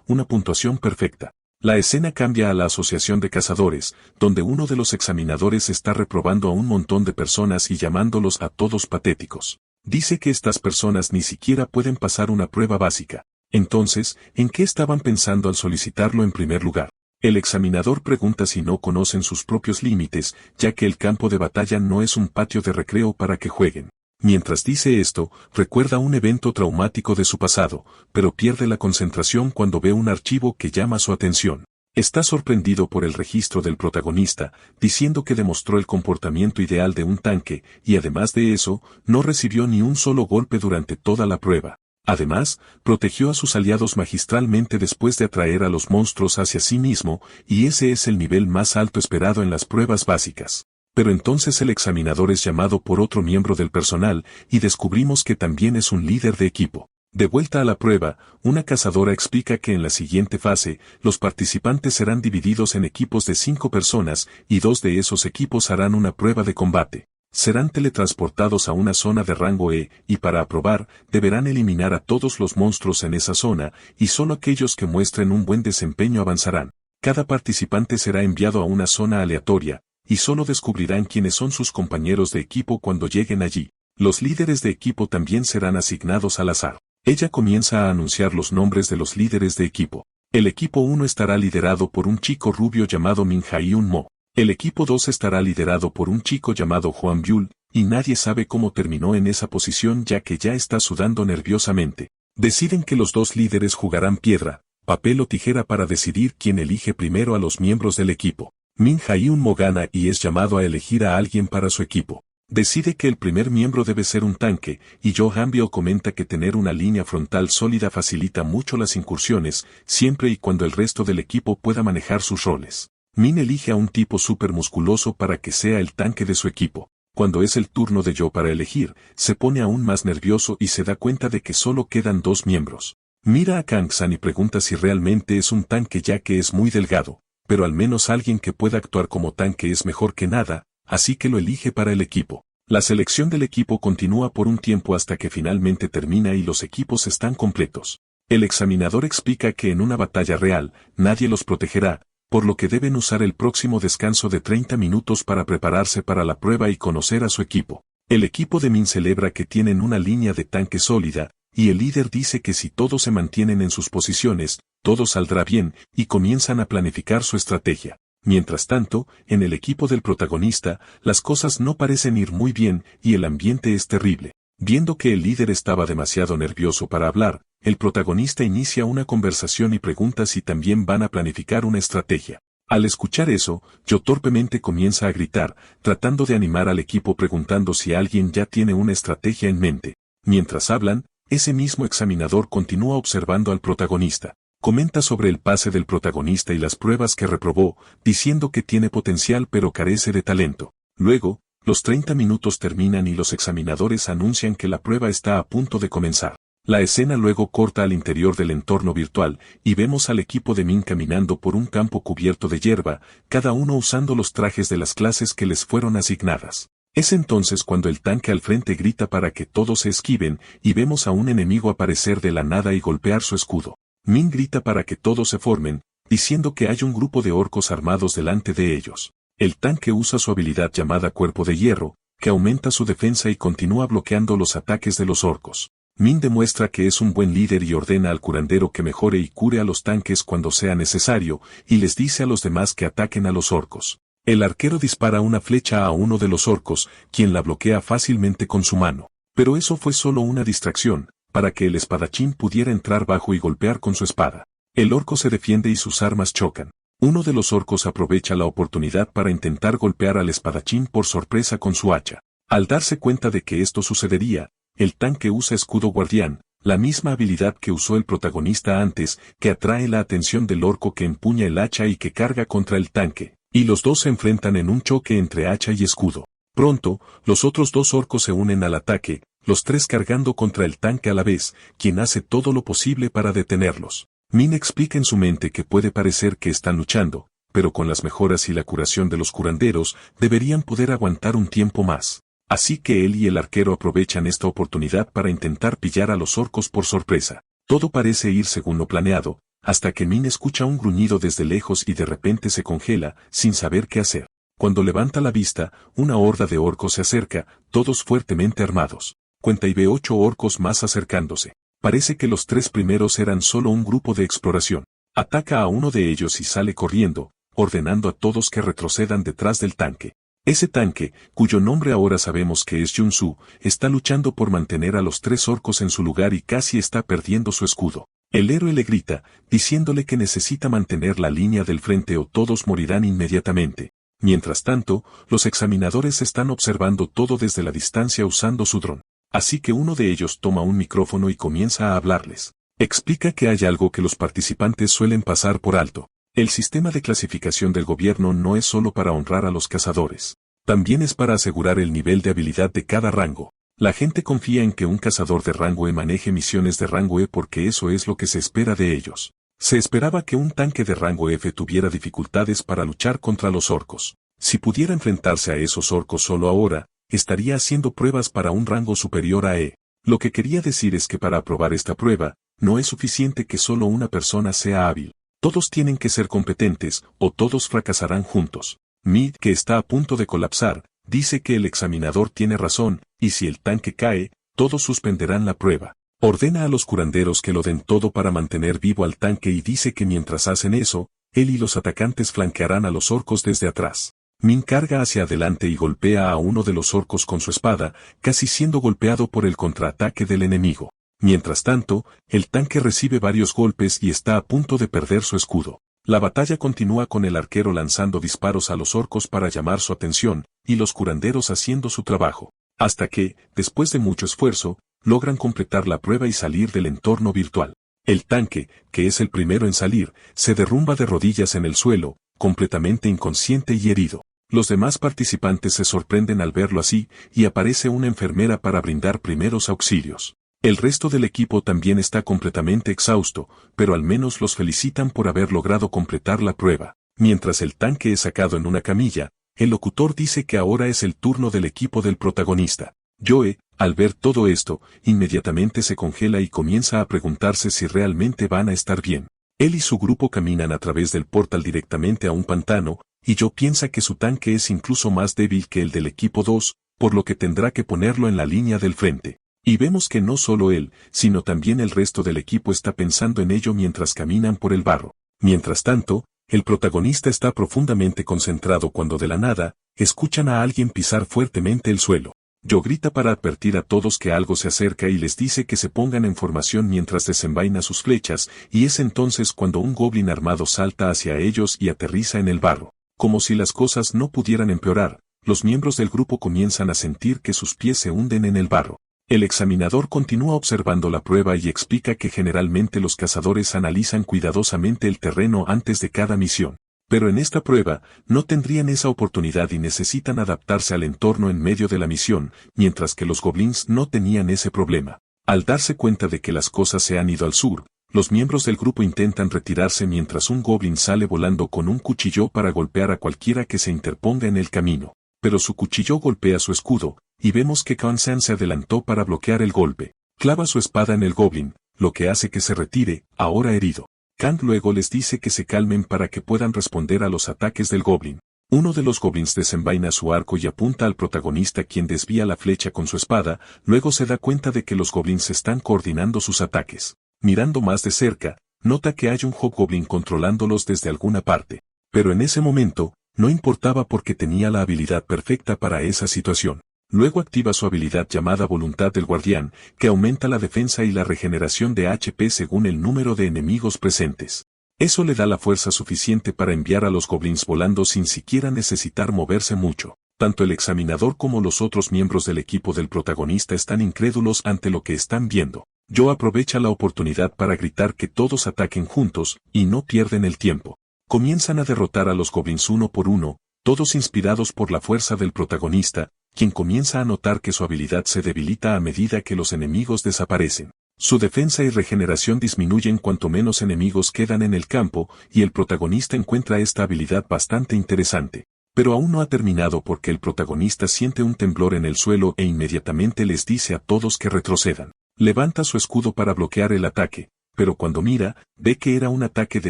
una puntuación perfecta. La escena cambia a la asociación de cazadores, donde uno de los examinadores está reprobando a un montón de personas y llamándolos a todos patéticos. Dice que estas personas ni siquiera pueden pasar una prueba básica. Entonces, ¿en qué estaban pensando al solicitarlo en primer lugar? El examinador pregunta si no conocen sus propios límites, ya que el campo de batalla no es un patio de recreo para que jueguen. Mientras dice esto, recuerda un evento traumático de su pasado, pero pierde la concentración cuando ve un archivo que llama su atención. Está sorprendido por el registro del protagonista, diciendo que demostró el comportamiento ideal de un tanque, y además de eso, no recibió ni un solo golpe durante toda la prueba. Además, protegió a sus aliados magistralmente después de atraer a los monstruos hacia sí mismo, y ese es el nivel más alto esperado en las pruebas básicas. Pero entonces el examinador es llamado por otro miembro del personal, y descubrimos que también es un líder de equipo. De vuelta a la prueba, una cazadora explica que en la siguiente fase, los participantes serán divididos en equipos de 5 personas, y 2 de esos equipos harán una prueba de combate. Serán teletransportados a una zona de rango E, y para aprobar, deberán eliminar a todos los monstruos en esa zona, y solo aquellos que muestren un buen desempeño avanzarán. Cada participante será enviado a una zona aleatoria, y solo descubrirán quiénes son sus compañeros de equipo cuando lleguen allí. Los líderes de equipo también serán asignados al azar. Ella comienza a anunciar los nombres de los líderes de equipo. El equipo 1 estará liderado por un chico rubio llamado Min Hyun Mo. El equipo 2 estará liderado por un chico llamado Hwan Byul, y nadie sabe cómo terminó en esa posición ya que ya está sudando nerviosamente. Deciden que los 2 líderes jugarán piedra, papel o tijera para decidir quién elige primero a los miembros del equipo. Min Hyun Mo gana y es llamado a elegir a alguien para su equipo. Decide que el primer miembro debe ser un tanque, y Jo Han-bio comenta que tener una línea frontal sólida facilita mucho las incursiones, siempre y cuando el resto del equipo pueda manejar sus roles. Min elige a un tipo súper musculoso para que sea el tanque de su equipo. Cuando es el turno de Jo para elegir, se pone aún más nervioso y se da cuenta de que solo quedan 2 miembros. Mira a Kang-san y pregunta si realmente es un tanque ya que es muy delgado, pero al menos alguien que pueda actuar como tanque es mejor que nada, así que lo elige para el equipo. La selección del equipo continúa por un tiempo hasta que finalmente termina y los equipos están completos. El examinador explica que en una batalla real, nadie los protegerá, por lo que deben usar el próximo descanso de 30 minutos para prepararse para la prueba y conocer a su equipo. El equipo de Min celebra que tienen una línea de tanque sólida, y el líder dice que si todos se mantienen en sus posiciones, todo saldrá bien, y comienzan a planificar su estrategia. Mientras tanto, en el equipo del protagonista, las cosas no parecen ir muy bien, y el ambiente es terrible. Viendo que el líder estaba demasiado nervioso para hablar, el protagonista inicia una conversación y pregunta si también van a planificar una estrategia. Al escuchar eso, Jo torpemente comienza a gritar, tratando de animar al equipo preguntando si alguien ya tiene una estrategia en mente. Mientras hablan, ese mismo examinador continúa observando al protagonista. Comenta sobre el pase del protagonista y las pruebas que reprobó, diciendo que tiene potencial pero carece de talento. Luego, los 30 minutos terminan y los examinadores anuncian que la prueba está a punto de comenzar. La escena luego corta al interior del entorno virtual, y vemos al equipo de Min caminando por un campo cubierto de hierba, cada uno usando los trajes de las clases que les fueron asignadas. Es entonces cuando el tanque al frente grita para que todos se esquiven, y vemos a un enemigo aparecer de la nada y golpear su escudo. Min grita para que todos se formen, diciendo que hay un grupo de orcos armados delante de ellos. El tanque usa su habilidad llamada Cuerpo de Hierro, que aumenta su defensa y continúa bloqueando los ataques de los orcos. Min demuestra que es un buen líder y ordena al curandero que mejore y cure a los tanques cuando sea necesario, y les dice a los demás que ataquen a los orcos. El arquero dispara una flecha a uno de los orcos, quien la bloquea fácilmente con su mano. Pero eso fue solo una distracción, para que el espadachín pudiera entrar bajo y golpear con su espada. El orco se defiende y sus armas chocan. Uno de los orcos aprovecha la oportunidad para intentar golpear al espadachín por sorpresa con su hacha. Al darse cuenta de que esto sucedería, el tanque usa escudo guardián, la misma habilidad que usó el protagonista antes, que atrae la atención del orco que empuña el hacha y que carga contra el tanque, y los dos se enfrentan en un choque entre hacha y escudo. Pronto, los otros dos orcos se unen al ataque, los tres cargando contra el tanque a la vez, quien hace todo lo posible para detenerlos. Min explica en su mente que puede parecer que están luchando, pero con las mejoras y la curación de los curanderos, deberían poder aguantar un tiempo más. Así que él y el arquero aprovechan esta oportunidad para intentar pillar a los orcos por sorpresa. Todo parece ir según lo planeado, hasta que Min escucha un gruñido desde lejos y de repente se congela, sin saber qué hacer. Cuando levanta la vista, una horda de orcos se acerca, todos fuertemente armados. Cuenta y ve 8 orcos más acercándose. Parece que los 3 primeros eran solo un grupo de exploración. Ataca a uno de ellos y sale corriendo, ordenando a todos que retrocedan detrás del tanque. Ese tanque, cuyo nombre ahora sabemos que es Yunsu, está luchando por mantener a los 3 orcos en su lugar y casi está perdiendo su escudo. El héroe le grita, diciéndole que necesita mantener la línea del frente o todos morirán inmediatamente. Mientras tanto, los examinadores están observando todo desde la distancia usando su dron. Así que uno de ellos toma un micrófono y comienza a hablarles. Explica que hay algo que los participantes suelen pasar por alto. El sistema de clasificación del gobierno no es solo para honrar a los cazadores. También es para asegurar el nivel de habilidad de cada rango. La gente confía en que un cazador de rango E maneje misiones de rango E porque eso es lo que se espera de ellos. Se esperaba que un tanque de rango F tuviera dificultades para luchar contra los orcos. Si pudiera enfrentarse a esos orcos solo ahora, estaría haciendo pruebas para un rango superior a E. Lo que quería decir es que para aprobar esta prueba, no es suficiente que solo una persona sea hábil. Todos tienen que ser competentes, o todos fracasarán juntos. Mid, que está a punto de colapsar, dice que el examinador tiene razón, y si el tanque cae, todos suspenderán la prueba. Ordena a los curanderos que lo den todo para mantener vivo al tanque y dice que mientras hacen eso, él y los atacantes flanquearán a los orcos desde atrás. Min carga hacia adelante y golpea a uno de los orcos con su espada, casi siendo golpeado por el contraataque del enemigo. Mientras tanto, el tanque recibe varios golpes y está a punto de perder su escudo. La batalla continúa con el arquero lanzando disparos a los orcos para llamar su atención, y los curanderos haciendo su trabajo. Hasta que, después de mucho esfuerzo, logran completar la prueba y salir del entorno virtual. El tanque, que es el primero en salir, se derrumba de rodillas en el suelo, completamente inconsciente y herido. Los demás participantes se sorprenden al verlo así, y aparece una enfermera para brindar primeros auxilios. El resto del equipo también está completamente exhausto, pero al menos los felicitan por haber logrado completar la prueba. Mientras el tanque es sacado en una camilla, el locutor dice que ahora es el turno del equipo del protagonista. Joe, al ver todo esto, inmediatamente se congela y comienza a preguntarse si realmente van a estar bien. Él y su grupo caminan a través del portal directamente a un pantano, y Joe piensa que su tanque es incluso más débil que el del equipo 2, por lo que tendrá que ponerlo en la línea del frente. Y vemos que no solo él, sino también el resto del equipo está pensando en ello mientras caminan por el barro. Mientras tanto, el protagonista está profundamente concentrado cuando de la nada, escuchan a alguien pisar fuertemente el suelo. Joe grita para advertir a todos que algo se acerca y les dice que se pongan en formación mientras desenvaina sus flechas, y es entonces cuando un goblin armado salta hacia ellos y aterriza en el barro. Como si las cosas no pudieran empeorar, los miembros del grupo comienzan a sentir que sus pies se hunden en el barro. El examinador continúa observando la prueba y explica que generalmente los cazadores analizan cuidadosamente el terreno antes de cada misión. Pero en esta prueba, no tendrían esa oportunidad y necesitan adaptarse al entorno en medio de la misión, mientras que los goblins no tenían ese problema. Al darse cuenta de que las cosas se han ido al sur, los miembros del grupo intentan retirarse mientras un goblin sale volando con un cuchillo para golpear a cualquiera que se interponga en el camino. pero su cuchillo golpea su escudo, y vemos que Kwan-san se adelantó para bloquear el golpe. Clava su espada en el goblin, lo que hace que se retire, ahora herido. Kang luego les dice que se calmen para que puedan responder a los ataques del goblin. Uno de los goblins desenvaina su arco y apunta al protagonista, quien desvía la flecha con su espada, luego se da cuenta de que los goblins están coordinando sus ataques. Mirando más de cerca, nota que hay un hobgoblin controlándolos desde alguna parte. Pero en ese momento, no importaba porque tenía la habilidad perfecta para esa situación. Luego activa su habilidad llamada Voluntad del Guardián, que aumenta la defensa y la regeneración de HP según el número de enemigos presentes. Eso le da la fuerza suficiente para enviar a los goblins volando sin siquiera necesitar moverse mucho. Tanto el examinador como los otros miembros del equipo del protagonista están incrédulos ante lo que están viendo. Joe aprovecha la oportunidad para gritar que todos ataquen juntos, y no pierden el tiempo. Comienzan a derrotar a los goblins uno por uno, todos inspirados por la fuerza del protagonista, quien comienza a notar que su habilidad se debilita a medida que los enemigos desaparecen. Su defensa y regeneración disminuyen cuanto menos enemigos quedan en el campo, y el protagonista encuentra esta habilidad bastante interesante. Pero aún no ha terminado porque el protagonista siente un temblor en el suelo e inmediatamente les dice a todos que retrocedan. Levanta su escudo para bloquear el ataque, pero cuando mira, ve que era un ataque de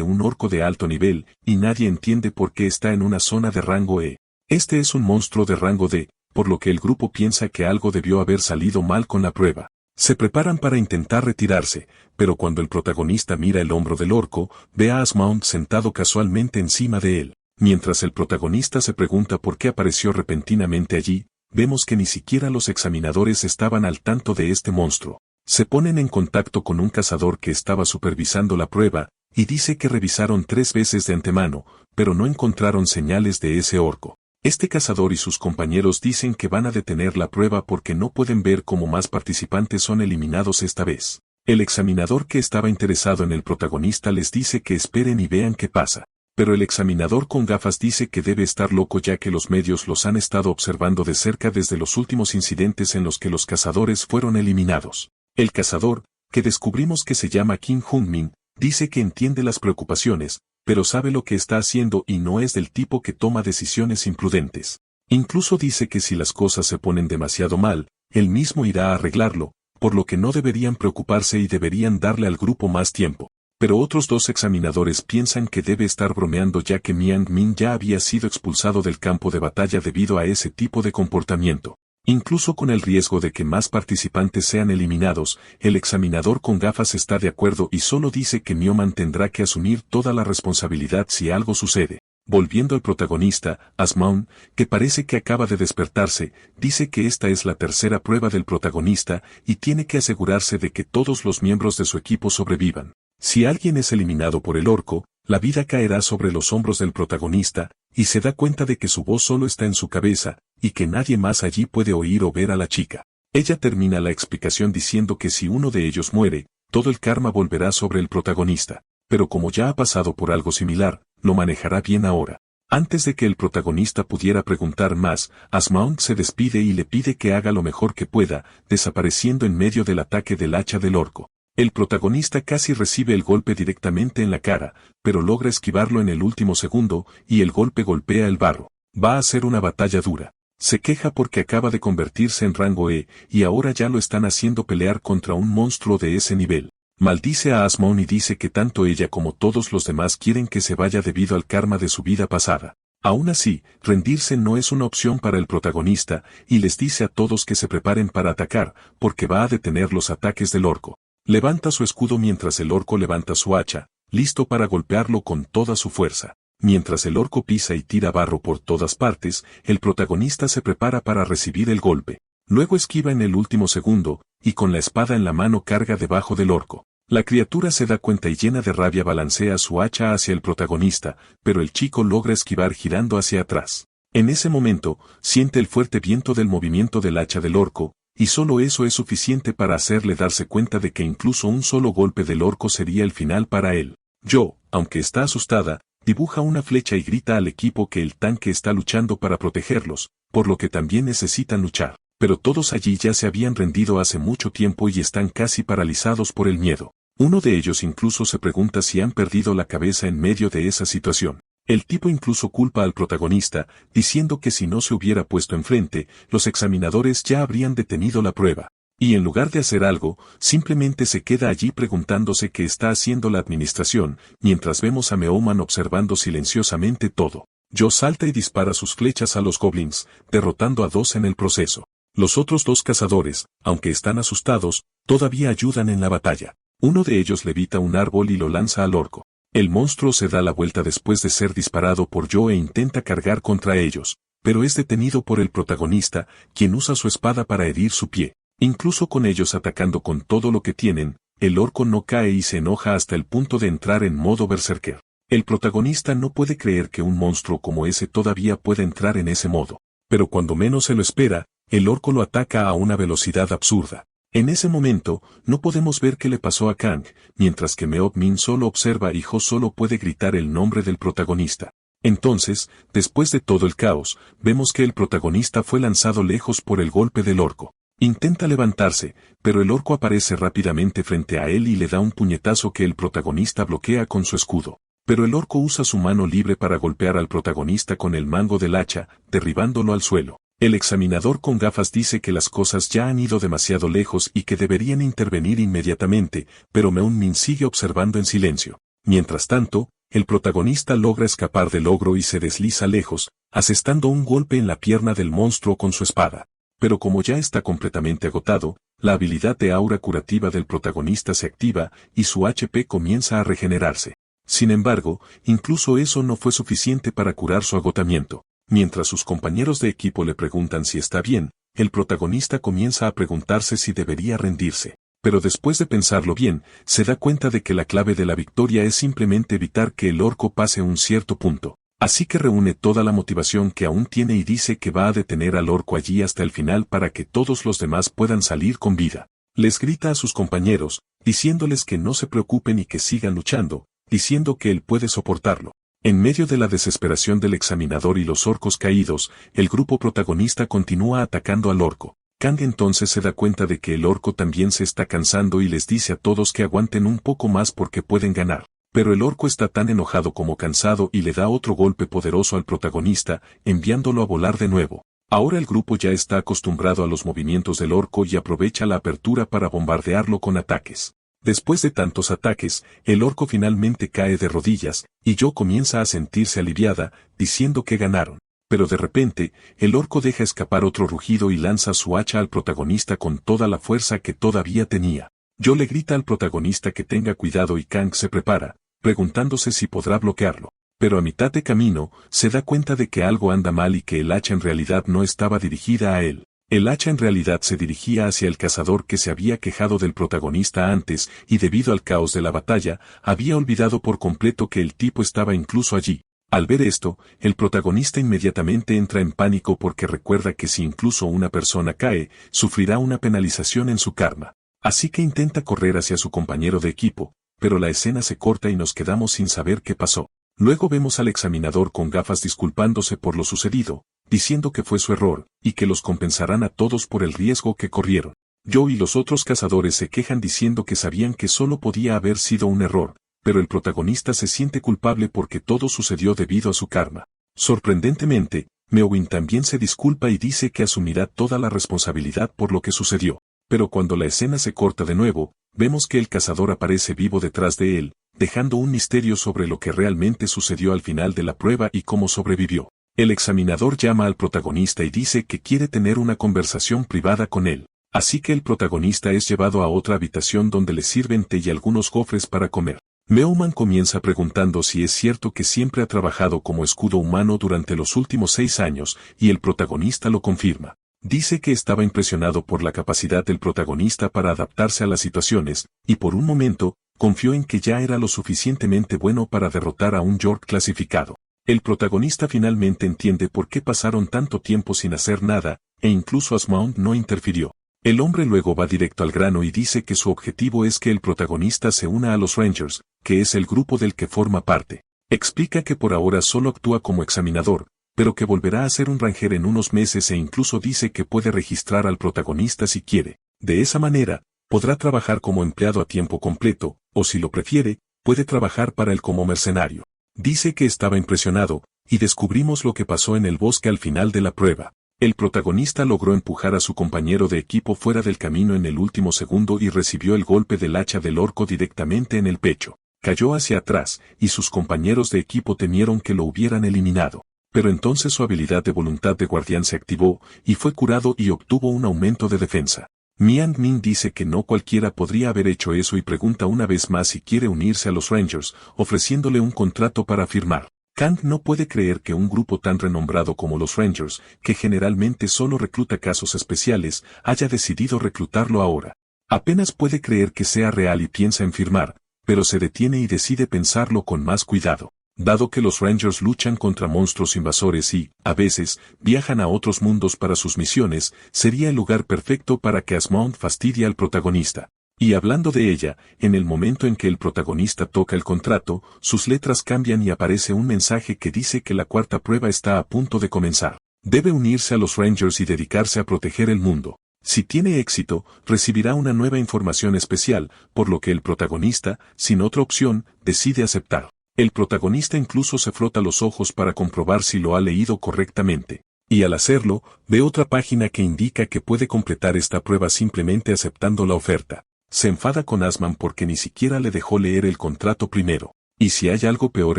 un orco de alto nivel, y nadie entiende por qué está en una zona de rango E. Este es un monstruo de rango D, por lo que el grupo piensa que algo debió haber salido mal con la prueba. Se preparan para intentar retirarse, pero cuando el protagonista mira el hombro del orco, ve a Asmount sentado casualmente encima de él. Mientras el protagonista se pregunta por qué apareció repentinamente allí, vemos que ni siquiera los examinadores estaban al tanto de este monstruo. Se ponen en contacto con un cazador que estaba supervisando la prueba, y dice que revisaron 3 veces de antemano, pero no encontraron señales de ese orco. Este cazador y sus compañeros dicen que van a detener la prueba porque no pueden ver cómo más participantes son eliminados esta vez. El examinador que estaba interesado en el protagonista les dice que esperen y vean qué pasa. Pero el examinador con gafas dice que debe estar loco ya que los medios los han estado observando de cerca desde los últimos incidentes en los que los cazadores fueron eliminados. El cazador, que descubrimos que se llama Kim Jung-min, dice que entiende las preocupaciones, pero sabe lo que está haciendo y no es del tipo que toma decisiones imprudentes. Incluso dice que si las cosas se ponen demasiado mal, él mismo irá a arreglarlo, por lo que no deberían preocuparse y deberían darle al grupo más tiempo. Pero otros 2 examinadores piensan que debe estar bromeando ya que Miang Min ya había sido expulsado del campo de batalla debido a ese tipo de comportamiento. Incluso con el riesgo de que más participantes sean eliminados, el examinador con gafas está de acuerdo y solo dice que Myoman tendrá que asumir toda la responsabilidad si algo sucede. Volviendo al protagonista, Asmount, que parece que acaba de despertarse, dice que esta es la tercera prueba del protagonista y tiene que asegurarse de que todos los miembros de su equipo sobrevivan. Si alguien es eliminado por el orco, la vida caerá sobre los hombros del protagonista, y se da cuenta de que su voz solo está en su cabeza, y que nadie más allí puede oír o ver a la chica. Ella termina la explicación diciendo que si uno de ellos muere, todo el karma volverá sobre el protagonista, pero como ya ha pasado por algo similar, lo manejará bien ahora. Antes de que el protagonista pudiera preguntar más, Asmount se despide y le pide que haga lo mejor que pueda, desapareciendo en medio del ataque del hacha del orco. El protagonista casi recibe el golpe directamente en la cara, pero logra esquivarlo en el último segundo, y el golpe golpea el barro. Va a ser una batalla dura. Se queja porque acaba de convertirse en rango E, y ahora ya lo están haciendo pelear contra un monstruo de ese nivel. Maldice a Asmount y dice que tanto ella como todos los demás quieren que se vaya debido al karma de su vida pasada. Aún así, rendirse no es una opción para el protagonista, y les dice a todos que se preparen para atacar, porque va a detener los ataques del orco. Levanta su escudo mientras el orco levanta su hacha, listo para golpearlo con toda su fuerza. Mientras el orco pisa y tira barro por todas partes, el protagonista se prepara para recibir el golpe. Luego esquiva en el último segundo, y con la espada en la mano carga debajo del orco. La criatura se da cuenta y llena de rabia balancea su hacha hacia el protagonista, pero el chico logra esquivar girando hacia atrás. En ese momento, siente el fuerte viento del movimiento del hacha del orco, y solo eso es suficiente para hacerle darse cuenta de que incluso un solo golpe del orco sería el final para él. Yo, aunque está asustada, dibuja una flecha y grita al equipo que el tanque está luchando para protegerlos, por lo que también necesitan luchar. Pero todos allí ya se habían rendido hace mucho tiempo y están casi paralizados por el miedo. Uno de ellos incluso se pregunta si han perdido la cabeza en medio de esa situación. El tipo incluso culpa al protagonista, diciendo que si no se hubiera puesto enfrente, los examinadores ya habrían detenido la prueba. Y en lugar de hacer algo, simplemente se queda allí preguntándose qué está haciendo la administración, mientras vemos a Meowman observando silenciosamente todo. Joe salta y dispara sus flechas a los goblins, derrotando a 2 en el proceso. Los otros 2 cazadores, aunque están asustados, todavía ayudan en la batalla. Uno de ellos levita un árbol y lo lanza al orco. El monstruo se da la vuelta después de ser disparado por Joe e intenta cargar contra ellos, pero es detenido por el protagonista, quien usa su espada para herir su pie. Incluso con ellos atacando con todo lo que tienen, el orco no cae y se enoja hasta el punto de entrar en modo berserker. El protagonista no puede creer que un monstruo como ese todavía pueda entrar en ese modo. Pero cuando menos se lo espera, el orco lo ataca a una velocidad absurda. En ese momento, no podemos ver qué le pasó a Kang, mientras que Meowman solo observa y Jo solo puede gritar el nombre del protagonista. Entonces, después de todo el caos, vemos que el protagonista fue lanzado lejos por el golpe del orco. Intenta levantarse, pero el orco aparece rápidamente frente a él y le da un puñetazo que el protagonista bloquea con su escudo. Pero el orco usa su mano libre para golpear al protagonista con el mango del hacha, derribándolo al suelo. El examinador con gafas dice que las cosas ya han ido demasiado lejos y que deberían intervenir inmediatamente, pero Meowman sigue observando en silencio. Mientras tanto, el protagonista logra escapar del ogro y se desliza lejos, asestando un golpe en la pierna del monstruo con su espada. Pero como ya está completamente agotado, la habilidad de aura curativa del protagonista se activa y su HP comienza a regenerarse. Sin embargo, incluso eso no fue suficiente para curar su agotamiento. Mientras sus compañeros de equipo le preguntan si está bien, el protagonista comienza a preguntarse si debería rendirse. Pero después de pensarlo bien, se da cuenta de que la clave de la victoria es simplemente evitar que el orco pase un cierto punto. Así que reúne toda la motivación que aún tiene y dice que va a detener al orco allí hasta el final para que todos los demás puedan salir con vida. Les grita a sus compañeros, diciéndoles que no se preocupen y que sigan luchando, diciendo que él puede soportarlo. En medio de la desesperación del examinador y los orcos caídos, el grupo protagonista continúa atacando al orco. Kang entonces se da cuenta de que el orco también se está cansando y les dice a todos que aguanten un poco más porque pueden ganar. Pero el orco está tan enojado como cansado y le da otro golpe poderoso al protagonista, enviándolo a volar de nuevo. Ahora el grupo ya está acostumbrado a los movimientos del orco y aprovecha la apertura para bombardearlo con ataques. Después de tantos ataques, el orco finalmente cae de rodillas, y Joe comienza a sentirse aliviada, diciendo que ganaron. Pero de repente, el orco deja escapar otro rugido y lanza su hacha al protagonista con toda la fuerza que todavía tenía. Joe le grita al protagonista que tenga cuidado y Kang se prepara, preguntándose si podrá bloquearlo. Pero a mitad de camino, se da cuenta de que algo anda mal y que el hacha en realidad no estaba dirigida a él. El hacha en realidad se dirigía hacia el cazador que se había quejado del protagonista antes y debido al caos de la batalla, había olvidado por completo que el tipo estaba incluso allí. Al ver esto, el protagonista inmediatamente entra en pánico porque recuerda que si incluso una persona cae, sufrirá una penalización en su karma. Así que intenta correr hacia su compañero de equipo, pero la escena se corta y nos quedamos sin saber qué pasó. Luego vemos al examinador con gafas disculpándose por lo sucedido, diciendo que fue su error, y que los compensarán a todos por el riesgo que corrieron. Joe y los otros cazadores se quejan diciendo que sabían que solo podía haber sido un error, pero el protagonista se siente culpable porque todo sucedió debido a su karma. Sorprendentemente, Meowman también se disculpa y dice que asumirá toda la responsabilidad por lo que sucedió. Pero cuando la escena se corta de nuevo, vemos que el cazador aparece vivo detrás de él, dejando un misterio sobre lo que realmente sucedió al final de la prueba y cómo sobrevivió. El examinador llama al protagonista y dice que quiere tener una conversación privada con él. Así que el protagonista es llevado a otra habitación donde le sirven té y algunos gofres para comer. Meowman comienza preguntando si es cierto que siempre ha trabajado como escudo humano durante los últimos 6 años, y el protagonista lo confirma. Dice que estaba impresionado por la capacidad del protagonista para adaptarse a las situaciones, y por un momento, confió en que ya era lo suficientemente bueno para derrotar a un York clasificado. El protagonista finalmente entiende por qué pasaron tanto tiempo sin hacer nada, e incluso Asmund no interfirió. El hombre luego va directo al grano y dice que su objetivo es que el protagonista se una a los Rangers, que es el grupo del que forma parte. Explica que por ahora solo actúa como examinador, pero que volverá a ser un ranger en unos meses e incluso dice que puede registrar al protagonista si quiere. De esa manera, podrá trabajar como empleado a tiempo completo, o si lo prefiere, puede trabajar para él como mercenario. Dice que estaba impresionado, y descubrimos lo que pasó en el bosque al final de la prueba. El protagonista logró empujar a su compañero de equipo fuera del camino en el último segundo y recibió el golpe del hacha del orco directamente en el pecho. Cayó hacia atrás, y sus compañeros de equipo temieron que lo hubieran eliminado. Pero entonces su habilidad de voluntad de guardián se activó, y fue curado y obtuvo un aumento de defensa. Mian Min dice que no cualquiera podría haber hecho eso y pregunta una vez más si quiere unirse a los Rangers, ofreciéndole un contrato para firmar. Kang no puede creer que un grupo tan renombrado como los Rangers, que generalmente solo recluta casos especiales, haya decidido reclutarlo ahora. Apenas puede creer que sea real y piensa en firmar, pero se detiene y decide pensarlo con más cuidado. Dado que los Rangers luchan contra monstruos invasores y, a veces, viajan a otros mundos para sus misiones, sería el lugar perfecto para que Asmund fastidie al protagonista. Y hablando de ella, en el momento en que el protagonista toca el contrato, sus letras cambian y aparece un mensaje que dice que la cuarta prueba está a punto de comenzar. Debe unirse a los Rangers y dedicarse a proteger el mundo. Si tiene éxito, recibirá una nueva información especial, por lo que el protagonista, sin otra opción, decide aceptar. El protagonista incluso se frota los ojos para comprobar si lo ha leído correctamente. Y al hacerlo, ve otra página que indica que puede completar esta prueba simplemente aceptando la oferta. Se enfada con Asman porque ni siquiera le dejó leer el contrato primero. ¿Y si hay algo peor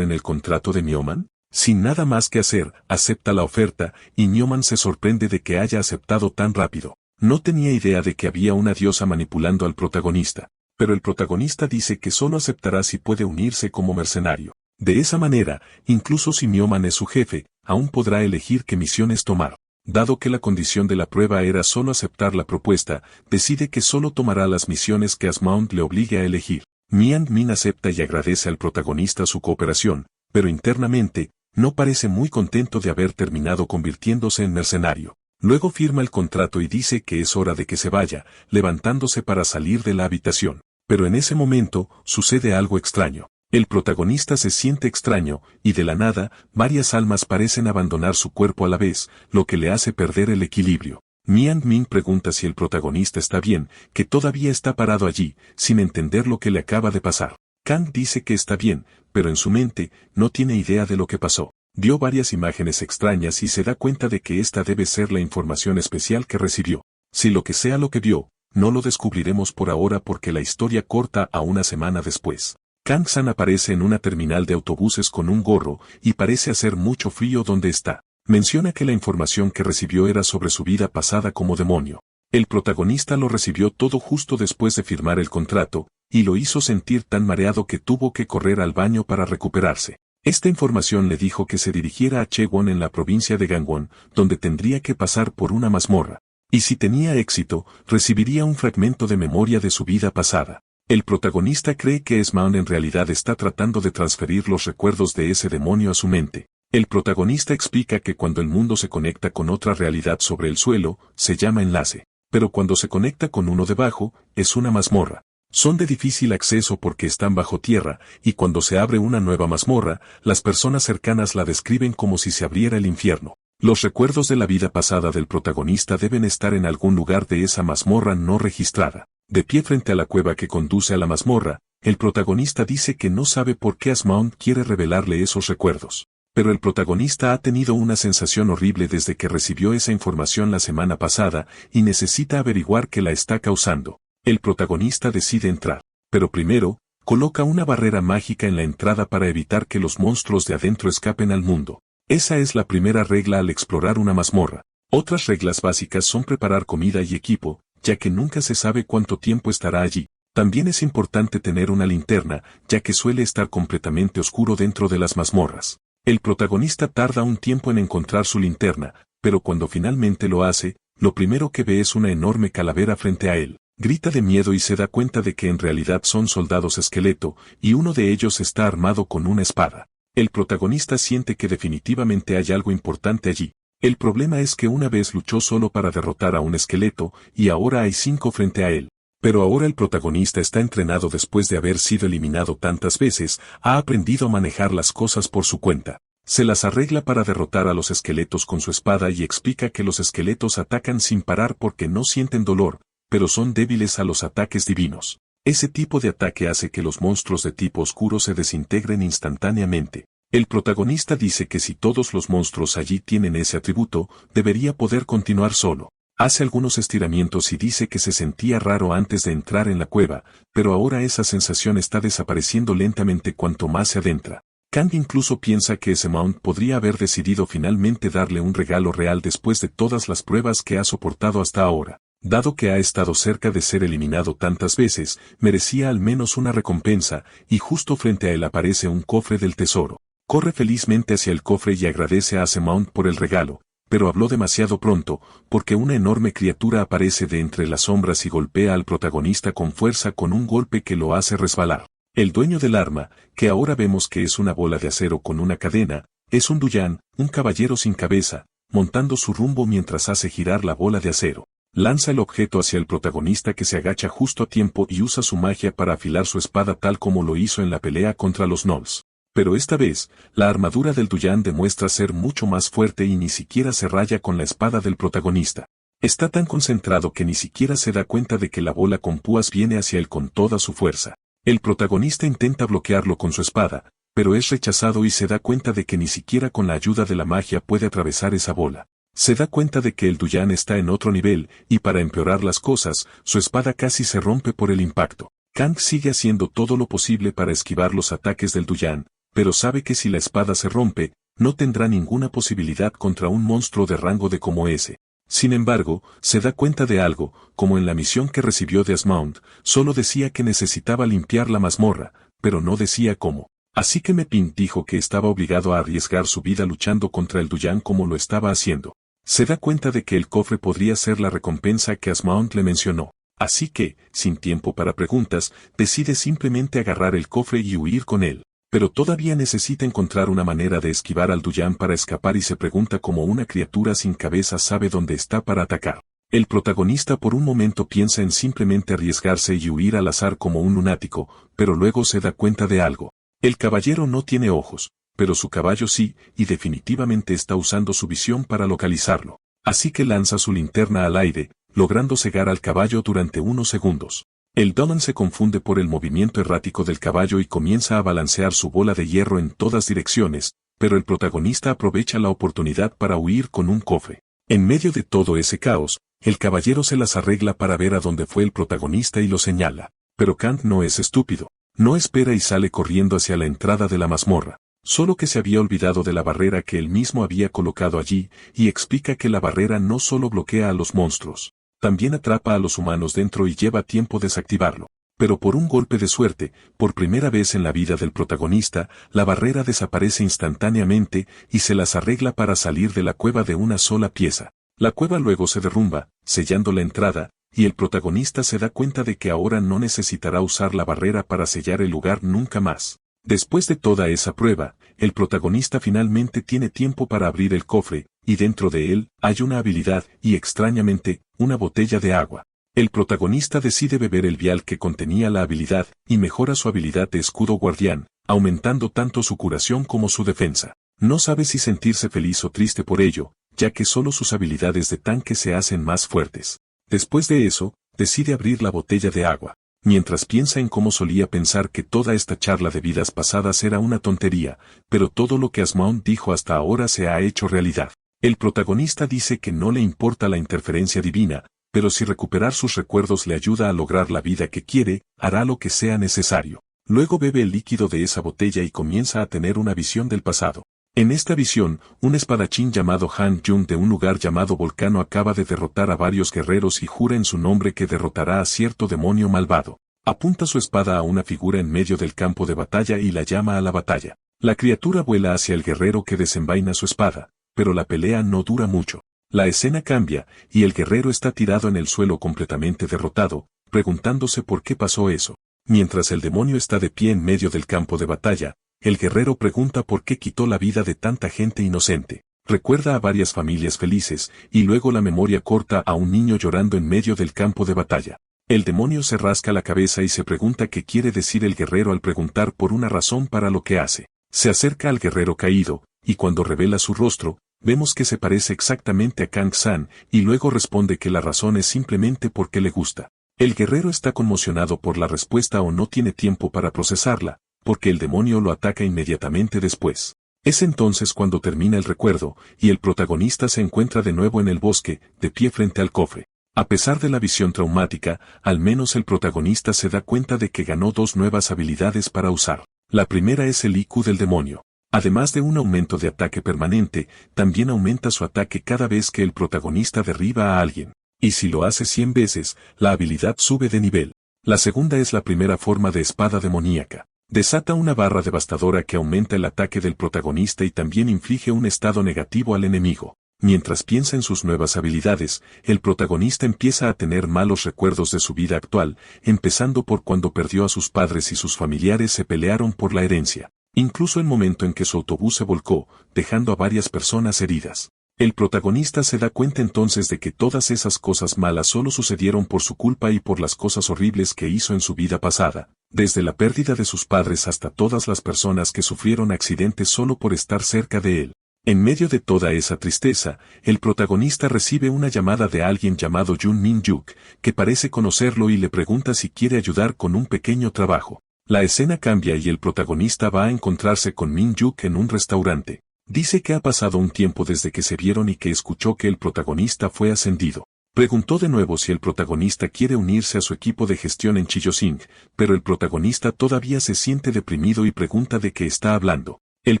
en el contrato de Newman? Sin nada más que hacer, acepta la oferta, y Newman se sorprende de que haya aceptado tan rápido. No tenía idea de que había una diosa manipulando al protagonista. Pero el protagonista dice que solo aceptará si puede unirse como mercenario. De esa manera, incluso si Newman es su jefe, aún podrá elegir qué misiones tomar. Dado que la condición de la prueba era solo aceptar la propuesta, decide que solo tomará las misiones que Asmund le obligue a elegir. Mian Min acepta y agradece al protagonista su cooperación, pero internamente, no parece muy contento de haber terminado convirtiéndose en mercenario. Luego firma el contrato y dice que es hora de que se vaya, levantándose para salir de la habitación. Pero en ese momento, sucede algo extraño. El protagonista se siente extraño, y de la nada, varias almas parecen abandonar su cuerpo a la vez, lo que le hace perder el equilibrio. Mian Min pregunta si el protagonista está bien, que todavía está parado allí, sin entender lo que le acaba de pasar. Kang dice que está bien, pero en su mente, no tiene idea de lo que pasó. Vio varias imágenes extrañas y se da cuenta de que esta debe ser la información especial que recibió. Si lo que sea lo que vio, no lo descubriremos por ahora porque la historia corta a una semana después. Kang-san aparece en una terminal de autobuses con un gorro y parece hacer mucho frío donde está. Menciona que la información que recibió era sobre su vida pasada como demonio. El protagonista lo recibió todo justo después de firmar el contrato, y lo hizo sentir tan mareado que tuvo que correr al baño para recuperarse. Esta información le dijo que se dirigiera a Chewon en la provincia de Gangwon, donde tendría que pasar por una mazmorra. Y si tenía éxito, recibiría un fragmento de memoria de su vida pasada. El protagonista cree que Asmund en realidad está tratando de transferir los recuerdos de ese demonio a su mente. El protagonista explica que cuando el mundo se conecta con otra realidad sobre el suelo, se llama enlace. Pero cuando se conecta con uno debajo, es una mazmorra. Son de difícil acceso porque están bajo tierra, y cuando se abre una nueva mazmorra, las personas cercanas la describen como si se abriera el infierno. Los recuerdos de la vida pasada del protagonista deben estar en algún lugar de esa mazmorra no registrada. De pie frente a la cueva que conduce a la mazmorra, el protagonista dice que no sabe por qué Asmund quiere revelarle esos recuerdos. Pero el protagonista ha tenido una sensación horrible desde que recibió esa información la semana pasada y necesita averiguar qué la está causando. El protagonista decide entrar, pero primero, coloca una barrera mágica en la entrada para evitar que los monstruos de adentro escapen al mundo. Esa es la primera regla al explorar una mazmorra. Otras reglas básicas son preparar comida y equipo, ya que nunca se sabe cuánto tiempo estará allí. También es importante tener una linterna, ya que suele estar completamente oscuro dentro de las mazmorras. El protagonista tarda un tiempo en encontrar su linterna, pero cuando finalmente lo hace, lo primero que ve es una enorme calavera frente a él. Grita de miedo y se da cuenta de que en realidad son soldados esqueleto, y uno de ellos está armado con una espada. El protagonista siente que definitivamente hay algo importante allí. El problema es que una vez luchó solo para derrotar a un esqueleto, y ahora hay 5 frente a él. Pero ahora el protagonista está entrenado después de haber sido eliminado tantas veces, ha aprendido a manejar las cosas por su cuenta. Se las arregla para derrotar a los esqueletos con su espada y explica que los esqueletos atacan sin parar porque no sienten dolor, pero son débiles a los ataques divinos. Ese tipo de ataque hace que los monstruos de tipo oscuro se desintegren instantáneamente. El protagonista dice que si todos los monstruos allí tienen ese atributo, debería poder continuar solo. Hace algunos estiramientos y dice que se sentía raro antes de entrar en la cueva, pero ahora esa sensación está desapareciendo lentamente cuanto más se adentra. Kang incluso piensa que ese Mount podría haber decidido finalmente darle un regalo real después de todas las pruebas que ha soportado hasta ahora. Dado que ha estado cerca de ser eliminado tantas veces, merecía al menos una recompensa, y justo frente a él aparece un cofre del tesoro. Corre felizmente hacia el cofre y agradece a Mount por el regalo, pero habló demasiado pronto, porque una enorme criatura aparece de entre las sombras y golpea al protagonista con fuerza con un golpe que lo hace resbalar. El dueño del arma, que ahora vemos que es una bola de acero con una cadena, es un Duyan, un caballero sin cabeza, montando su rumbo mientras hace girar la bola de acero. Lanza el objeto hacia el protagonista que se agacha justo a tiempo y usa su magia para afilar su espada tal como lo hizo en la pelea contra los Gnolls. Pero esta vez, la armadura del Duyan demuestra ser mucho más fuerte y ni siquiera se raya con la espada del protagonista. Está tan concentrado que ni siquiera se da cuenta de que la bola con púas viene hacia él con toda su fuerza. El protagonista intenta bloquearlo con su espada, pero es rechazado y se da cuenta de que ni siquiera con la ayuda de la magia puede atravesar esa bola. Se da cuenta de que el Duyan está en otro nivel, y para empeorar las cosas, su espada casi se rompe por el impacto. Kang sigue haciendo todo lo posible para esquivar los ataques del Duyan, pero sabe que si la espada se rompe, no tendrá ninguna posibilidad contra un monstruo de rango de como ese. Sin embargo, se da cuenta de algo, como en la misión que recibió de Asmund, solo decía que necesitaba limpiar la mazmorra, pero no decía cómo. Así que Mepin dijo que estaba obligado a arriesgar su vida luchando contra el Duyan como lo estaba haciendo. Se da cuenta de que el cofre podría ser la recompensa que Asmund le mencionó. Así que, sin tiempo para preguntas, decide simplemente agarrar el cofre y huir con él. Pero todavía necesita encontrar una manera de esquivar al Duyan para escapar y se pregunta cómo una criatura sin cabeza sabe dónde está para atacar. El protagonista por un momento piensa en simplemente arriesgarse y huir al azar como un lunático, pero luego se da cuenta de algo. El caballero no tiene ojos, pero su caballo sí, y definitivamente está usando su visión para localizarlo. Así que lanza su linterna al aire, logrando cegar al caballo durante unos segundos. El Doman se confunde por el movimiento errático del caballo y comienza a balancear su bola de hierro en todas direcciones, pero el protagonista aprovecha la oportunidad para huir con un cofre. En medio de todo ese caos, el caballero se las arregla para ver a dónde fue el protagonista y lo señala. Pero Kang no es estúpido. No espera y sale corriendo hacia la entrada de la mazmorra. Solo que se había olvidado de la barrera que él mismo había colocado allí, y explica que la barrera no solo bloquea a los monstruos, también atrapa a los humanos dentro y lleva tiempo desactivarlo. Pero por un golpe de suerte, por primera vez en la vida del protagonista, la barrera desaparece instantáneamente y se las arregla para salir de la cueva de una sola pieza. La cueva luego se derrumba, sellando la entrada, y el protagonista se da cuenta de que ahora no necesitará usar la barrera para sellar el lugar nunca más. Después de toda esa prueba, el protagonista finalmente tiene tiempo para abrir el cofre, y dentro de él hay una habilidad y extrañamente, una botella de agua. El protagonista decide beber el vial que contenía la habilidad y mejora su habilidad de escudo guardián, aumentando tanto su curación como su defensa. No sabe si sentirse feliz o triste por ello, ya que solo sus habilidades de tanque se hacen más fuertes. Después de eso, decide abrir la botella de agua. Mientras piensa en cómo solía pensar que toda esta charla de vidas pasadas era una tontería, pero todo lo que Asmund dijo hasta ahora se ha hecho realidad. El protagonista dice que no le importa la interferencia divina, pero si recuperar sus recuerdos le ayuda a lograr la vida que quiere, hará lo que sea necesario. Luego bebe el líquido de esa botella y comienza a tener una visión del pasado. En esta visión, un espadachín llamado Han Jung de un lugar llamado Volcano acaba de derrotar a varios guerreros y jura en su nombre que derrotará a cierto demonio malvado. Apunta su espada a una figura en medio del campo de batalla y la llama a la batalla. La criatura vuela hacia el guerrero que desenvaina su espada, pero la pelea no dura mucho. La escena cambia, y el guerrero está tirado en el suelo completamente derrotado, preguntándose por qué pasó eso. Mientras el demonio está de pie en medio del campo de batalla, el guerrero pregunta por qué quitó la vida de tanta gente inocente. Recuerda a varias familias felices, y luego la memoria corta a un niño llorando en medio del campo de batalla. El demonio se rasca la cabeza y se pregunta qué quiere decir el guerrero al preguntar por una razón para lo que hace. Se acerca al guerrero caído, y cuando revela su rostro, vemos que se parece exactamente a Kang San, y luego responde que la razón es simplemente porque le gusta. El guerrero está conmocionado por la respuesta o no tiene tiempo para procesarla, porque el demonio lo ataca inmediatamente después. Es entonces cuando termina el recuerdo, y el protagonista se encuentra de nuevo en el bosque, de pie frente al cofre. A pesar de la visión traumática, al menos el protagonista se da cuenta de que ganó dos nuevas habilidades para usar. La primera es el IQ del demonio. Además de un aumento de ataque permanente, también aumenta su ataque cada vez que el protagonista derriba a alguien. Y si lo hace 100 veces, la habilidad sube de nivel. La segunda es la primera forma de espada demoníaca. Desata una barra devastadora que aumenta el ataque del protagonista y también inflige un estado negativo al enemigo. Mientras piensa en sus nuevas habilidades, el protagonista empieza a tener malos recuerdos de su vida actual, empezando por cuando perdió a sus padres y sus familiares se pelearon por la herencia. Incluso el momento en que su autobús se volcó, dejando a varias personas heridas. El protagonista se da cuenta entonces de que todas esas cosas malas solo sucedieron por su culpa y por las cosas horribles que hizo en su vida pasada, desde la pérdida de sus padres hasta todas las personas que sufrieron accidentes solo por estar cerca de él. En medio de toda esa tristeza, el protagonista recibe una llamada de alguien llamado Jun Min-yuk, que parece conocerlo y le pregunta si quiere ayudar con un pequeño trabajo. La escena cambia y el protagonista va a encontrarse con Min-yuk en un restaurante. Dice que ha pasado un tiempo desde que se vieron y que escuchó que el protagonista fue ascendido. Preguntó de nuevo si el protagonista quiere unirse a su equipo de gestión en Chiyosing, pero el protagonista todavía se siente deprimido y pregunta de qué está hablando. El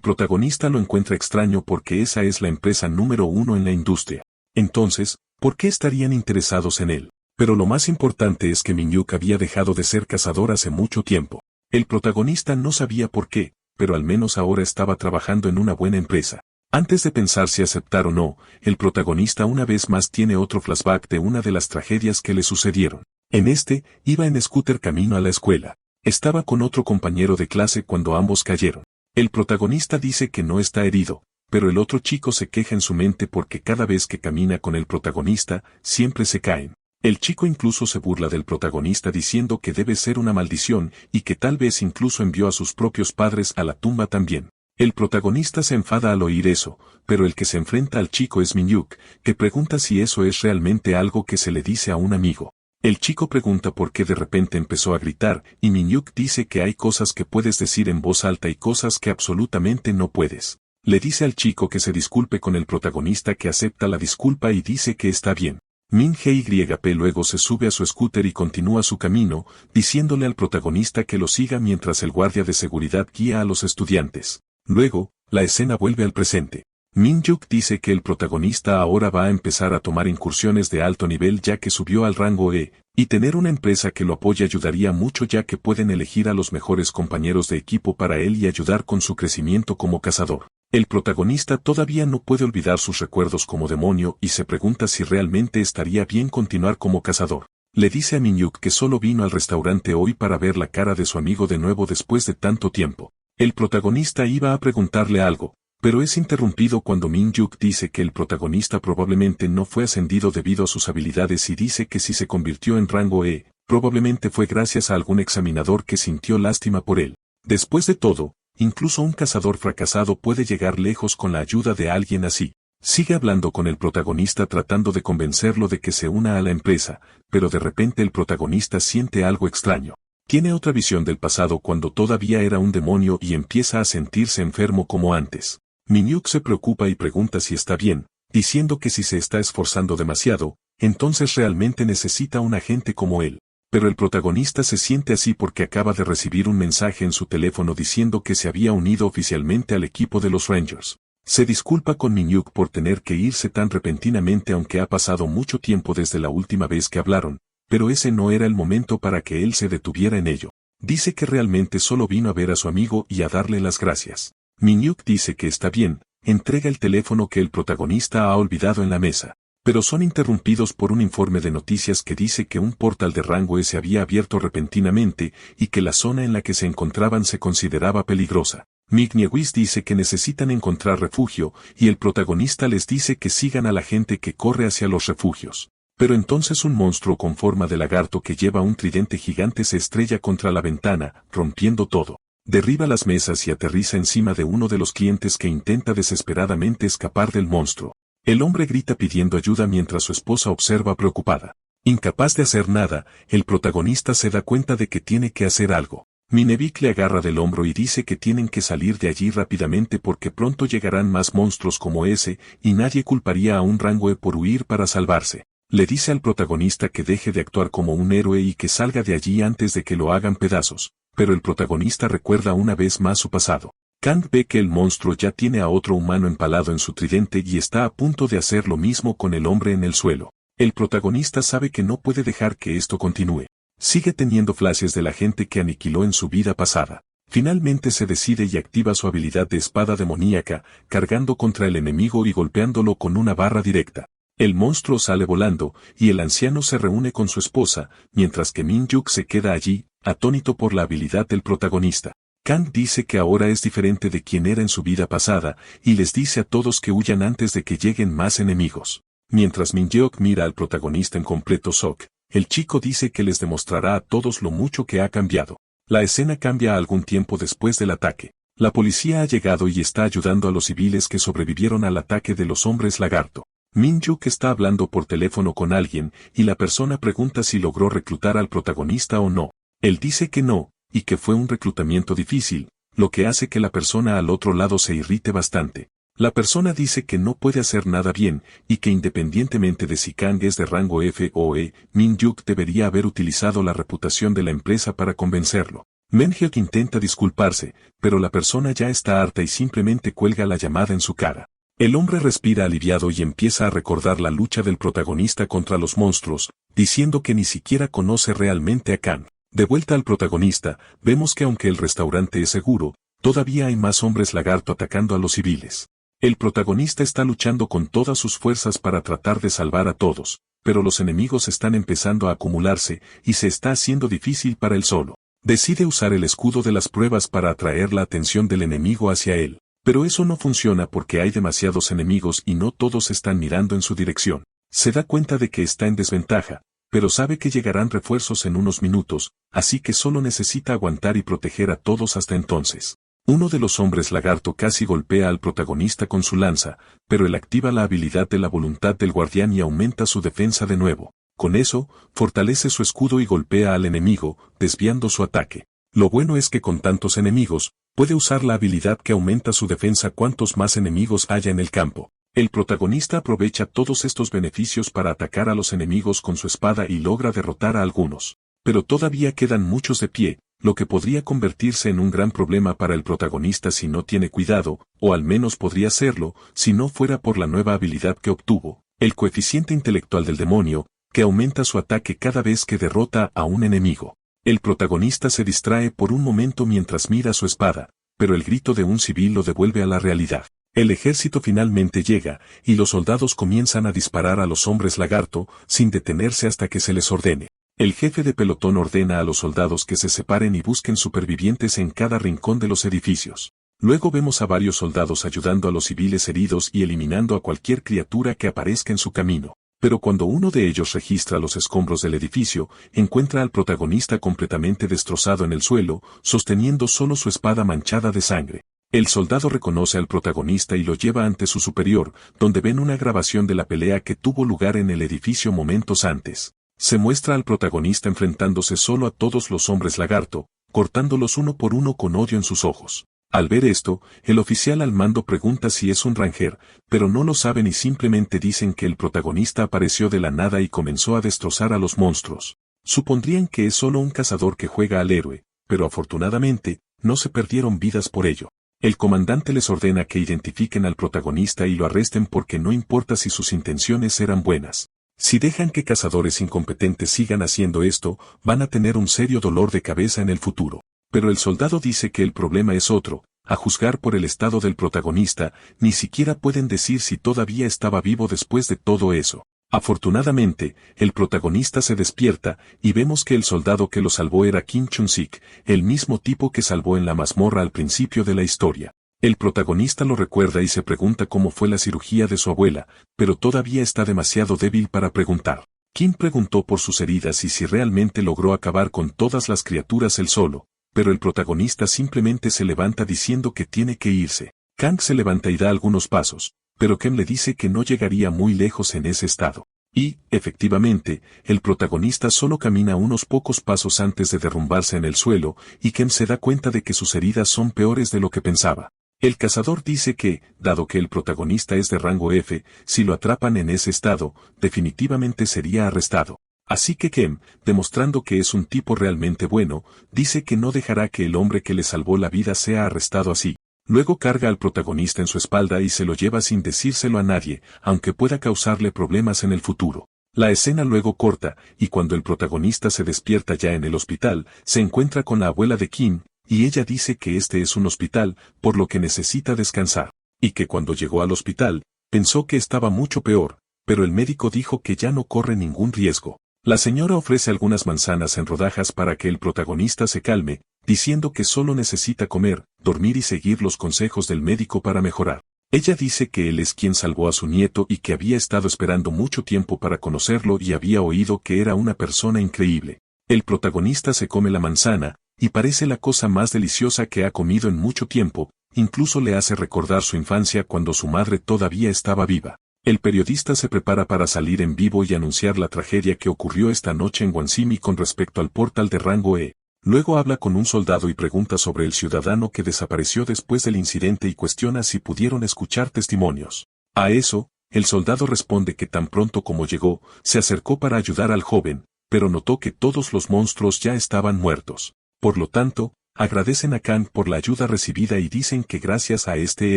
protagonista lo encuentra extraño porque esa es la empresa número 1 en la industria. Entonces, ¿por qué estarían interesados en él? Pero lo más importante es que Min-yuk había dejado de ser cazador hace mucho tiempo. El protagonista no sabía por qué, pero al menos ahora estaba trabajando en una buena empresa. Antes de pensar si aceptar o no, el protagonista una vez más tiene otro flashback de una de las tragedias que le sucedieron. En este, iba en scooter camino a la escuela. Estaba con otro compañero de clase cuando ambos cayeron. El protagonista dice que no está herido, pero el otro chico se queja en su mente porque cada vez que camina con el protagonista, siempre se caen. El chico incluso se burla del protagonista diciendo que debe ser una maldición y que tal vez incluso envió a sus propios padres a la tumba también. El protagonista se enfada al oír eso, pero el que se enfrenta al chico es Min-yuk, que pregunta si eso es realmente algo que se le dice a un amigo. El chico pregunta por qué de repente empezó a gritar, y Min-yuk dice que hay cosas que puedes decir en voz alta y cosas que absolutamente no puedes. Le dice al chico que se disculpe con el protagonista, que acepta la disculpa y dice que está bien. Min-hyp luego se sube a su scooter y continúa su camino, diciéndole al protagonista que lo siga mientras el guardia de seguridad guía a los estudiantes. Luego, la escena vuelve al presente. Min-yuk dice que el protagonista ahora va a empezar a tomar incursiones de alto nivel ya que subió al rango E, y tener una empresa que lo apoye ayudaría mucho ya que pueden elegir a los mejores compañeros de equipo para él y ayudar con su crecimiento como cazador. El protagonista todavía no puede olvidar sus recuerdos como demonio y se pregunta si realmente estaría bien continuar como cazador. Le dice a Min-yuk que solo vino al restaurante hoy para ver la cara de su amigo de nuevo después de tanto tiempo. El protagonista iba a preguntarle algo, pero es interrumpido cuando Min-yuk dice que el protagonista probablemente no fue ascendido debido a sus habilidades y dice que si se convirtió en rango E, probablemente fue gracias a algún examinador que sintió lástima por él. Después de todo, incluso un cazador fracasado puede llegar lejos con la ayuda de alguien así. Sigue hablando con el protagonista tratando de convencerlo de que se una a la empresa, pero de repente el protagonista siente algo extraño. Tiene otra visión del pasado cuando todavía era un demonio y empieza a sentirse enfermo como antes. Min-yuk se preocupa y pregunta si está bien, diciendo que si se está esforzando demasiado, entonces realmente necesita un agente como él. Pero el protagonista se siente así porque acaba de recibir un mensaje en su teléfono diciendo que se había unido oficialmente al equipo de los Rangers. Se disculpa con Min-yuk por tener que irse tan repentinamente aunque ha pasado mucho tiempo desde la última vez que hablaron, pero ese no era el momento para que él se detuviera en ello. Dice que realmente solo vino a ver a su amigo y a darle las gracias. Min-yuk dice que está bien, entrega el teléfono que el protagonista ha olvidado en la mesa. Pero son interrumpidos por un informe de noticias que dice que un portal de rango E se había abierto repentinamente y que la zona en la que se encontraban se consideraba peligrosa. Migniewis dice que necesitan encontrar refugio y el protagonista les dice que sigan a la gente que corre hacia los refugios. Pero entonces un monstruo con forma de lagarto que lleva un tridente gigante se estrella contra la ventana, rompiendo todo. Derriba las mesas y aterriza encima de uno de los clientes que intenta desesperadamente escapar del monstruo. El hombre grita pidiendo ayuda mientras su esposa observa preocupada. Incapaz de hacer nada, el protagonista se da cuenta de que tiene que hacer algo. Minevik le agarra del hombro y dice que tienen que salir de allí rápidamente porque pronto llegarán más monstruos como ese, y nadie culparía a un Rangoe por huir para salvarse. Le dice al protagonista que deje de actuar como un héroe y que salga de allí antes de que lo hagan pedazos, pero el protagonista recuerda una vez más su pasado. Kang ve que el monstruo ya tiene a otro humano empalado en su tridente y está a punto de hacer lo mismo con el hombre en el suelo. El protagonista sabe que no puede dejar que esto continúe. Sigue teniendo flashes de la gente que aniquiló en su vida pasada. Finalmente se decide y activa su habilidad de espada demoníaca, cargando contra el enemigo y golpeándolo con una barra directa. El monstruo sale volando, y el anciano se reúne con su esposa, mientras que Min-yuk se queda allí, atónito por la habilidad del protagonista. Kang dice que ahora es diferente de quien era en su vida pasada, y les dice a todos que huyan antes de que lleguen más enemigos. Mientras Min-yeok mira al protagonista en completo shock, el chico dice que les demostrará a todos lo mucho que ha cambiado. La escena cambia algún tiempo después del ataque. La policía ha llegado y está ayudando a los civiles que sobrevivieron al ataque de los hombres lagarto. Min-yuk está hablando por teléfono con alguien, y la persona pregunta si logró reclutar al protagonista o no. Él dice que no, y que fue un reclutamiento difícil, lo que hace que la persona al otro lado se irrite bastante. La persona dice que no puede hacer nada bien, y que independientemente de si Kang es de rango F o E, Min-yuk debería haber utilizado la reputación de la empresa para convencerlo. Min-hyuk intenta disculparse, pero la persona ya está harta y simplemente cuelga la llamada en su cara. El hombre respira aliviado y empieza a recordar la lucha del protagonista contra los monstruos, diciendo que ni siquiera conoce realmente a Kang. De vuelta al protagonista, vemos que aunque el restaurante es seguro, todavía hay más hombres lagarto atacando a los civiles. El protagonista está luchando con todas sus fuerzas para tratar de salvar a todos, pero los enemigos están empezando a acumularse y se está haciendo difícil para él solo. Decide usar el escudo de las pruebas para atraer la atención del enemigo hacia él, pero eso no funciona porque hay demasiados enemigos y no todos están mirando en su dirección. Se da cuenta de que está en desventaja, pero sabe que llegarán refuerzos en unos minutos, así que solo necesita aguantar y proteger a todos hasta entonces. Uno de los hombres lagarto casi golpea al protagonista con su lanza, pero él activa la habilidad de la voluntad del guardián y aumenta su defensa de nuevo. Con eso, fortalece su escudo y golpea al enemigo, desviando su ataque. Lo bueno es que con tantos enemigos, puede usar la habilidad que aumenta su defensa cuantos más enemigos haya en el campo. El protagonista aprovecha todos estos beneficios para atacar a los enemigos con su espada y logra derrotar a algunos. Pero todavía quedan muchos de pie, lo que podría convertirse en un gran problema para el protagonista si no tiene cuidado, o al menos podría serlo, si no fuera por la nueva habilidad que obtuvo, el coeficiente intelectual del demonio, que aumenta su ataque cada vez que derrota a un enemigo. El protagonista se distrae por un momento mientras mira su espada, pero el grito de un civil lo devuelve a la realidad. El ejército finalmente llega, y los soldados comienzan a disparar a los hombres lagarto, sin detenerse hasta que se les ordene. El jefe de pelotón ordena a los soldados que se separen y busquen supervivientes en cada rincón de los edificios. Luego vemos a varios soldados ayudando a los civiles heridos y eliminando a cualquier criatura que aparezca en su camino. Pero cuando uno de ellos registra los escombros del edificio, encuentra al protagonista completamente destrozado en el suelo, sosteniendo solo su espada manchada de sangre. El soldado reconoce al protagonista y lo lleva ante su superior, donde ven una grabación de la pelea que tuvo lugar en el edificio momentos antes. Se muestra al protagonista enfrentándose solo a todos los hombres lagarto, cortándolos uno por uno con odio en sus ojos. Al ver esto, el oficial al mando pregunta si es un ranger, pero no lo saben y simplemente dicen que el protagonista apareció de la nada y comenzó a destrozar a los monstruos. Supondrían que es solo un cazador que juega al héroe, pero afortunadamente, no se perdieron vidas por ello. El comandante les ordena que identifiquen al protagonista y lo arresten porque no importa si sus intenciones eran buenas. Si dejan que cazadores incompetentes sigan haciendo esto, van a tener un serio dolor de cabeza en el futuro. Pero el soldado dice que el problema es otro, a juzgar por el estado del protagonista, ni siquiera pueden decir si todavía estaba vivo después de todo eso. Afortunadamente, el protagonista se despierta, y vemos que el soldado que lo salvó era Kim Chun-sik, el mismo tipo que salvó en la mazmorra al principio de la historia. El protagonista lo recuerda y se pregunta cómo fue la cirugía de su abuela, pero todavía está demasiado débil para preguntar. Kim preguntó por sus heridas y si realmente logró acabar con todas las criaturas él solo, pero el protagonista simplemente se levanta diciendo que tiene que irse. Kang se levanta y da algunos pasos, pero Kim le dice que no llegaría muy lejos en ese estado. Y, efectivamente, el protagonista solo camina unos pocos pasos antes de derrumbarse en el suelo, y Ken se da cuenta de que sus heridas son peores de lo que pensaba. El cazador dice que, dado que el protagonista es de rango F, si lo atrapan en ese estado, definitivamente sería arrestado. Así que Ken, demostrando que es un tipo realmente bueno, dice que no dejará que el hombre que le salvó la vida sea arrestado así. Luego carga al protagonista en su espalda y se lo lleva sin decírselo a nadie, aunque pueda causarle problemas en el futuro. La escena luego corta, y cuando el protagonista se despierta ya en el hospital, se encuentra con la abuela de Kim, y ella dice que este es un hospital, por lo que necesita descansar, y que cuando llegó al hospital, pensó que estaba mucho peor, pero el médico dijo que ya no corre ningún riesgo. La señora ofrece algunas manzanas en rodajas para que el protagonista se calme, diciendo que solo necesita comer, dormir y seguir los consejos del médico para mejorar. Ella dice que él es quien salvó a su nieto y que había estado esperando mucho tiempo para conocerlo y había oído que era una persona increíble. El protagonista se come la manzana, y parece la cosa más deliciosa que ha comido en mucho tiempo, incluso le hace recordar su infancia cuando su madre todavía estaba viva. El periodista se prepara para salir en vivo y anunciar la tragedia que ocurrió esta noche en Guansimi con respecto al portal de rango E. Luego habla con un soldado y pregunta sobre el ciudadano que desapareció después del incidente y cuestiona si pudieron escuchar testimonios. A eso, el soldado responde que tan pronto como llegó, se acercó para ayudar al joven, pero notó que todos los monstruos ya estaban muertos. Por lo tanto, agradecen a Kang por la ayuda recibida y dicen que gracias a este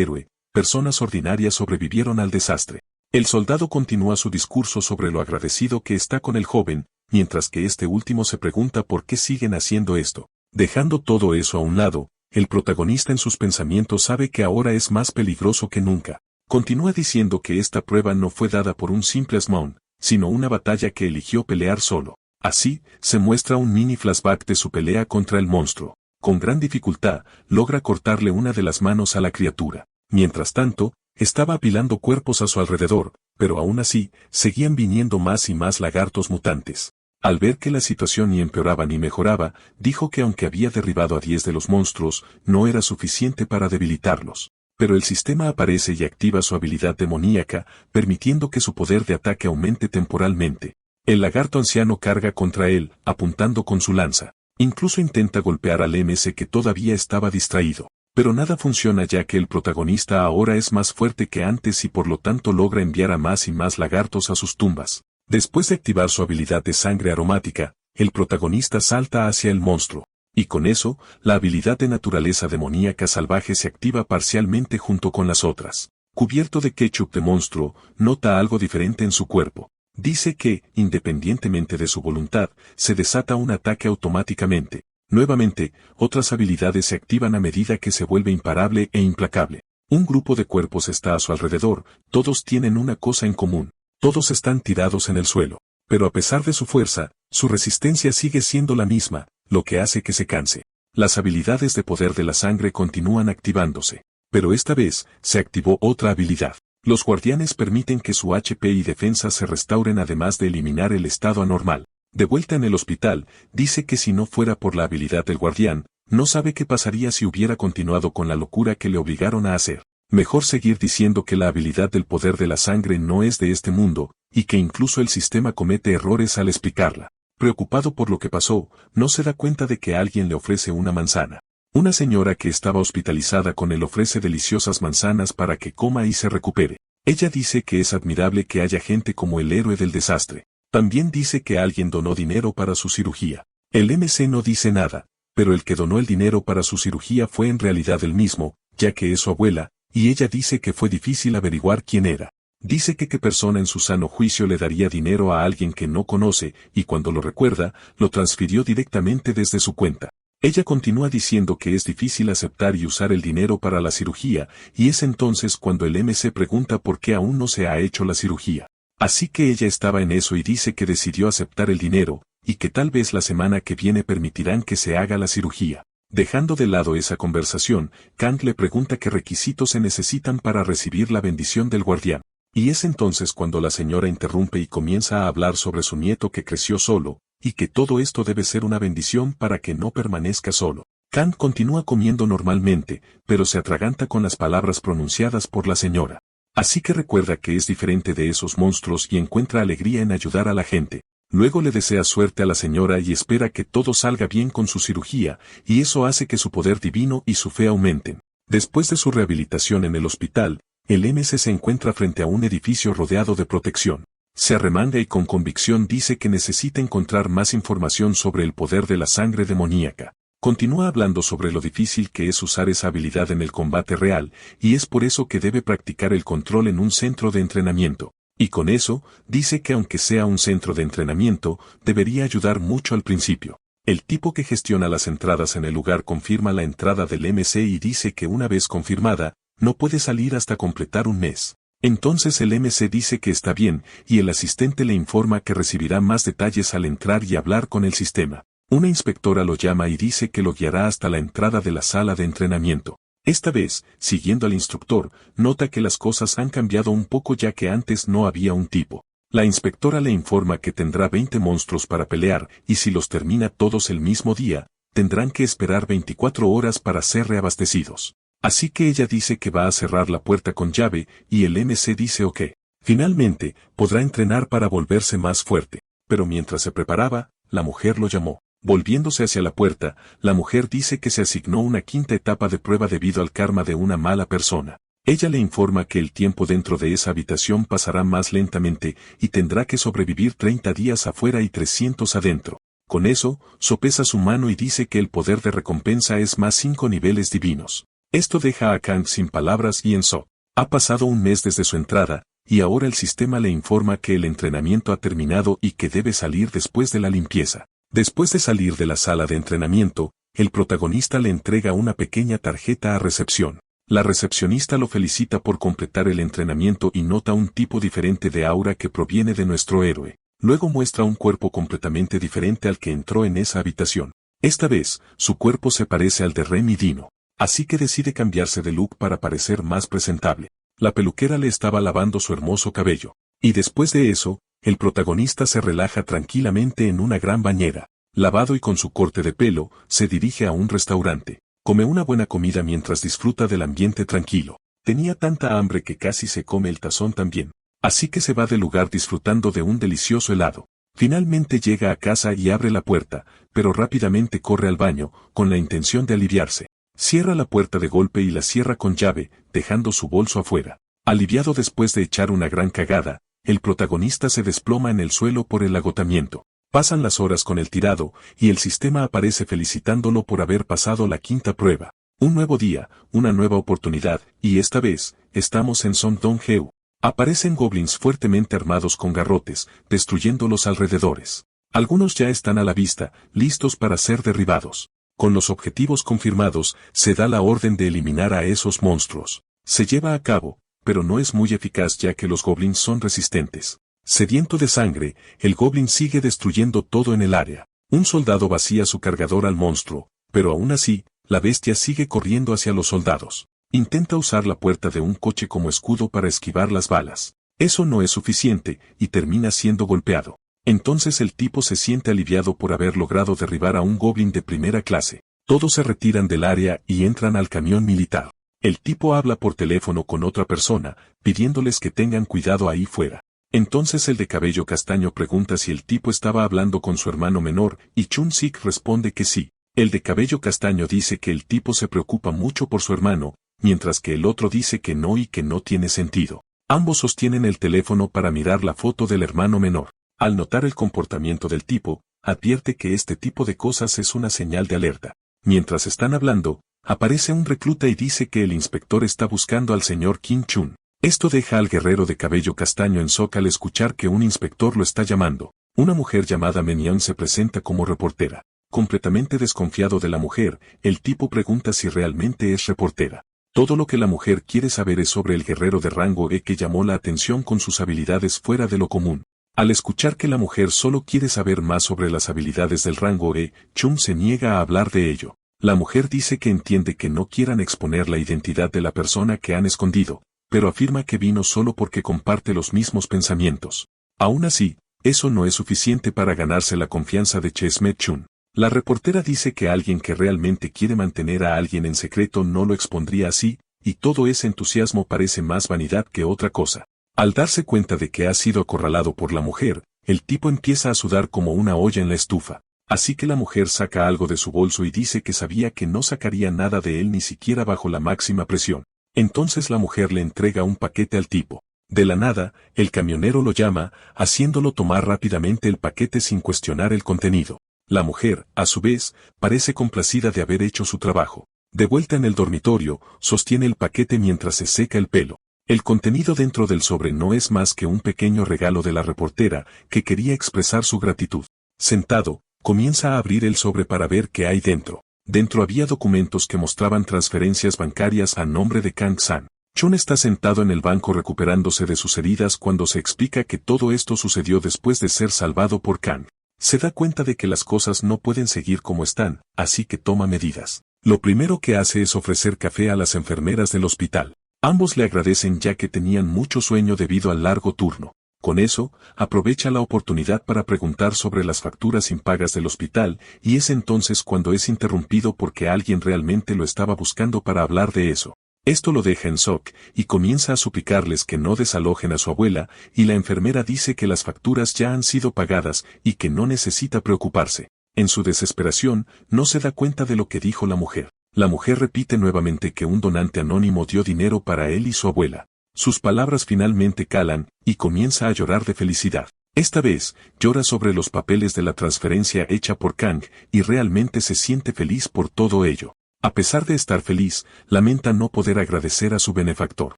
héroe, personas ordinarias sobrevivieron al desastre. El soldado continúa su discurso sobre lo agradecido que está con el joven, mientras que este último se pregunta por qué siguen haciendo esto. Dejando todo eso a un lado, el protagonista en sus pensamientos sabe que ahora es más peligroso que nunca. Continúa diciendo que esta prueba no fue dada por un simple Smaun, sino una batalla que eligió pelear solo. Así, se muestra un mini flashback de su pelea contra el monstruo. Con gran dificultad, logra cortarle una de las manos a la criatura. Mientras tanto, estaba apilando cuerpos a su alrededor, pero aún así, seguían viniendo más y más lagartos mutantes. Al ver que la situación ni empeoraba ni mejoraba, dijo que aunque había derribado a 10 de los monstruos, no era suficiente para debilitarlos. Pero el sistema aparece y activa su habilidad demoníaca, permitiendo que su poder de ataque aumente temporalmente. El lagarto anciano carga contra él, apuntando con su lanza. Incluso intenta golpear al MC que todavía estaba distraído. Pero nada funciona ya que el protagonista ahora es más fuerte que antes y por lo tanto logra enviar a más y más lagartos a sus tumbas. Después de activar su habilidad de sangre aromática, el protagonista salta hacia el monstruo. Y con eso, la habilidad de naturaleza demoníaca salvaje se activa parcialmente junto con las otras. Cubierto de ketchup de monstruo, nota algo diferente en su cuerpo. Dice que, independientemente de su voluntad, se desata un ataque automáticamente. Nuevamente, otras habilidades se activan a medida que se vuelve imparable e implacable. Un grupo de cuerpos está a su alrededor, todos tienen una cosa en común. Todos están tirados en el suelo. Pero a pesar de su fuerza, su resistencia sigue siendo la misma, lo que hace que se canse. Las habilidades de poder de la sangre continúan activándose. Pero esta vez, se activó otra habilidad. Los guardianes permiten que su HP y defensa se restauren además de eliminar el estado anormal. De vuelta en el hospital, dice que si no fuera por la habilidad del guardián, no sabe qué pasaría si hubiera continuado con la locura que le obligaron a hacer. Mejor seguir diciendo que la habilidad del poder de la sangre no es de este mundo, y que incluso el sistema comete errores al explicarla. Preocupado por lo que pasó, no se da cuenta de que alguien le ofrece una manzana. Una señora que estaba hospitalizada con él ofrece deliciosas manzanas para que coma y se recupere. Ella dice que es admirable que haya gente como el héroe del desastre. También dice que alguien donó dinero para su cirugía. El MC no dice nada, pero el que donó el dinero para su cirugía fue en realidad él mismo, ya que es su abuela, y ella dice que fue difícil averiguar quién era. Dice que qué persona en su sano juicio le daría dinero a alguien que no conoce, y cuando lo recuerda, lo transfirió directamente desde su cuenta. Ella continúa diciendo que es difícil aceptar y usar el dinero para la cirugía, y es entonces cuando el MC pregunta por qué aún no se ha hecho la cirugía. Así que ella estaba en eso y dice que decidió aceptar el dinero, y que tal vez la semana que viene permitirán que se haga la cirugía. Dejando de lado esa conversación, Kang le pregunta qué requisitos se necesitan para recibir la bendición del guardián. Y es entonces cuando la señora interrumpe y comienza a hablar sobre su nieto que creció solo, y que todo esto debe ser una bendición para que no permanezca solo. Kang continúa comiendo normalmente, pero se atraganta con las palabras pronunciadas por la señora. Así que recuerda que es diferente de esos monstruos y encuentra alegría en ayudar a la gente. Luego le desea suerte a la señora y espera que todo salga bien con su cirugía, y eso hace que su poder divino y su fe aumenten. Después de su rehabilitación en el hospital, el MC se encuentra frente a un edificio rodeado de protección. Se arremanga y con convicción dice que necesita encontrar más información sobre el poder de la sangre demoníaca. Continúa hablando sobre lo difícil que es usar esa habilidad en el combate real, y es por eso que debe practicar el control en un centro de entrenamiento. Y con eso, dice que aunque sea un centro de entrenamiento, debería ayudar mucho al principio. El tipo que gestiona las entradas en el lugar confirma la entrada del MC y dice que una vez confirmada, no puede salir hasta completar un mes. Entonces el MC dice que está bien, y el asistente le informa que recibirá más detalles al entrar y hablar con el sistema. Una inspectora lo llama y dice que lo guiará hasta la entrada de la sala de entrenamiento. Esta vez, siguiendo al instructor, nota que las cosas han cambiado un poco ya que antes no había un tipo. La inspectora le informa que tendrá 20 monstruos para pelear y si los termina todos el mismo día, tendrán que esperar 24 horas para ser reabastecidos. Así que ella dice que va a cerrar la puerta con llave y el MC dice ok. Finalmente, podrá entrenar para volverse más fuerte. Pero mientras se preparaba, la mujer lo llamó. Volviéndose hacia la puerta, la mujer dice que se asignó una quinta etapa de prueba debido al karma de una mala persona. Ella le informa que el tiempo dentro de esa habitación pasará más lentamente y tendrá que sobrevivir 30 días afuera y 300 adentro. Con eso, sopesa su mano y dice que el poder de recompensa es más 5 niveles divinos. Esto deja a Kang sin palabras y en shock. Ha pasado un mes desde su entrada, y ahora el sistema le informa que el entrenamiento ha terminado y que debe salir después de la limpieza. Después de salir de la sala de entrenamiento, el protagonista le entrega una pequeña tarjeta a recepción. La recepcionista lo felicita por completar el entrenamiento y nota un tipo diferente de aura que proviene de nuestro héroe. Luego muestra un cuerpo completamente diferente al que entró en esa habitación. Esta vez, su cuerpo se parece al de Remy Dino. Así que decide cambiarse de look para parecer más presentable. La peluquera le estaba lavando su hermoso cabello. Y después de eso, el protagonista se relaja tranquilamente en una gran bañera. Lavado y con su corte de pelo, se dirige a un restaurante. Come una buena comida mientras disfruta del ambiente tranquilo. Tenía tanta hambre que casi se come el tazón también. Así que se va del lugar disfrutando de un delicioso helado. Finalmente llega a casa y abre la puerta, pero rápidamente corre al baño, con la intención de aliviarse. Cierra la puerta de golpe y la cierra con llave, dejando su bolso afuera. Aliviado después de echar una gran cagada, el protagonista se desploma en el suelo por el agotamiento. Pasan las horas con el tirado, y el sistema aparece felicitándolo por haber pasado la quinta prueba. Un nuevo día, una nueva oportunidad, y esta vez, estamos en Song Dong-heu. Aparecen goblins fuertemente armados con garrotes, destruyendo los alrededores. Algunos ya están a la vista, listos para ser derribados. Con los objetivos confirmados, se da la orden de eliminar a esos monstruos. Se lleva a cabo, pero no es muy eficaz ya que los goblins son resistentes. Sediento de sangre, el goblin sigue destruyendo todo en el área. Un soldado vacía su cargador al monstruo, pero aún así, la bestia sigue corriendo hacia los soldados. Intenta usar la puerta de un coche como escudo para esquivar las balas. Eso no es suficiente, y termina siendo golpeado. Entonces el tipo se siente aliviado por haber logrado derribar a un goblin de primera clase. Todos se retiran del área y entran al camión militar. El tipo habla por teléfono con otra persona, pidiéndoles que tengan cuidado ahí fuera. Entonces el de cabello castaño pregunta si el tipo estaba hablando con su hermano menor, y Chun-Sik responde que sí. El de cabello castaño dice que el tipo se preocupa mucho por su hermano, mientras que el otro dice que no y que no tiene sentido. Ambos sostienen el teléfono para mirar la foto del hermano menor. Al notar el comportamiento del tipo, advierte que este tipo de cosas es una señal de alerta. Mientras están hablando, aparece un recluta y dice que el inspector está buscando al señor Kim Chun. Esto deja al guerrero de cabello castaño en shock al escuchar que un inspector lo está llamando. Una mujer llamada Menion se presenta como reportera. Completamente desconfiado de la mujer, el tipo pregunta si realmente es reportera. Todo lo que la mujer quiere saber es sobre el guerrero de rango E que llamó la atención con sus habilidades fuera de lo común. Al escuchar que la mujer solo quiere saber más sobre las habilidades del rango E, Chun se niega a hablar de ello. La mujer dice que entiende que no quieran exponer la identidad de la persona que han escondido, pero afirma que vino solo porque comparte los mismos pensamientos. Aún así, eso no es suficiente para ganarse la confianza de Chesmet Chun. La reportera dice que alguien que realmente quiere mantener a alguien en secreto no lo expondría así, y todo ese entusiasmo parece más vanidad que otra cosa. Al darse cuenta de que ha sido acorralado por la mujer, el tipo empieza a sudar como una olla en la estufa. Así que la mujer saca algo de su bolso y dice que sabía que no sacaría nada de él ni siquiera bajo la máxima presión. Entonces la mujer le entrega un paquete al tipo. De la nada, el camionero lo llama, haciéndolo tomar rápidamente el paquete sin cuestionar el contenido. La mujer, a su vez, parece complacida de haber hecho su trabajo. De vuelta en el dormitorio, sostiene el paquete mientras se seca el pelo. El contenido dentro del sobre no es más que un pequeño regalo de la reportera, que quería expresar su gratitud. Sentado, comienza a abrir el sobre para ver qué hay dentro. Dentro había documentos que mostraban transferencias bancarias a nombre de Kang San. Chun está sentado en el banco recuperándose de sus heridas cuando se explica que todo esto sucedió después de ser salvado por Kang. Se da cuenta de que las cosas no pueden seguir como están, así que toma medidas. Lo primero que hace es ofrecer café a las enfermeras del hospital. Ambos le agradecen ya que tenían mucho sueño debido al largo turno. Con eso, aprovecha la oportunidad para preguntar sobre las facturas impagas del hospital, y es entonces cuando es interrumpido porque alguien realmente lo estaba buscando para hablar de eso. Esto lo deja en shock, y comienza a suplicarles que no desalojen a su abuela, y la enfermera dice que las facturas ya han sido pagadas y que no necesita preocuparse. En su desesperación, no se da cuenta de lo que dijo la mujer. La mujer repite nuevamente que un donante anónimo dio dinero para él y su abuela. Sus palabras finalmente calan, y comienza a llorar de felicidad. Esta vez, llora sobre los papeles de la transferencia hecha por Kang, y realmente se siente feliz por todo ello. A pesar de estar feliz, lamenta no poder agradecer a su benefactor.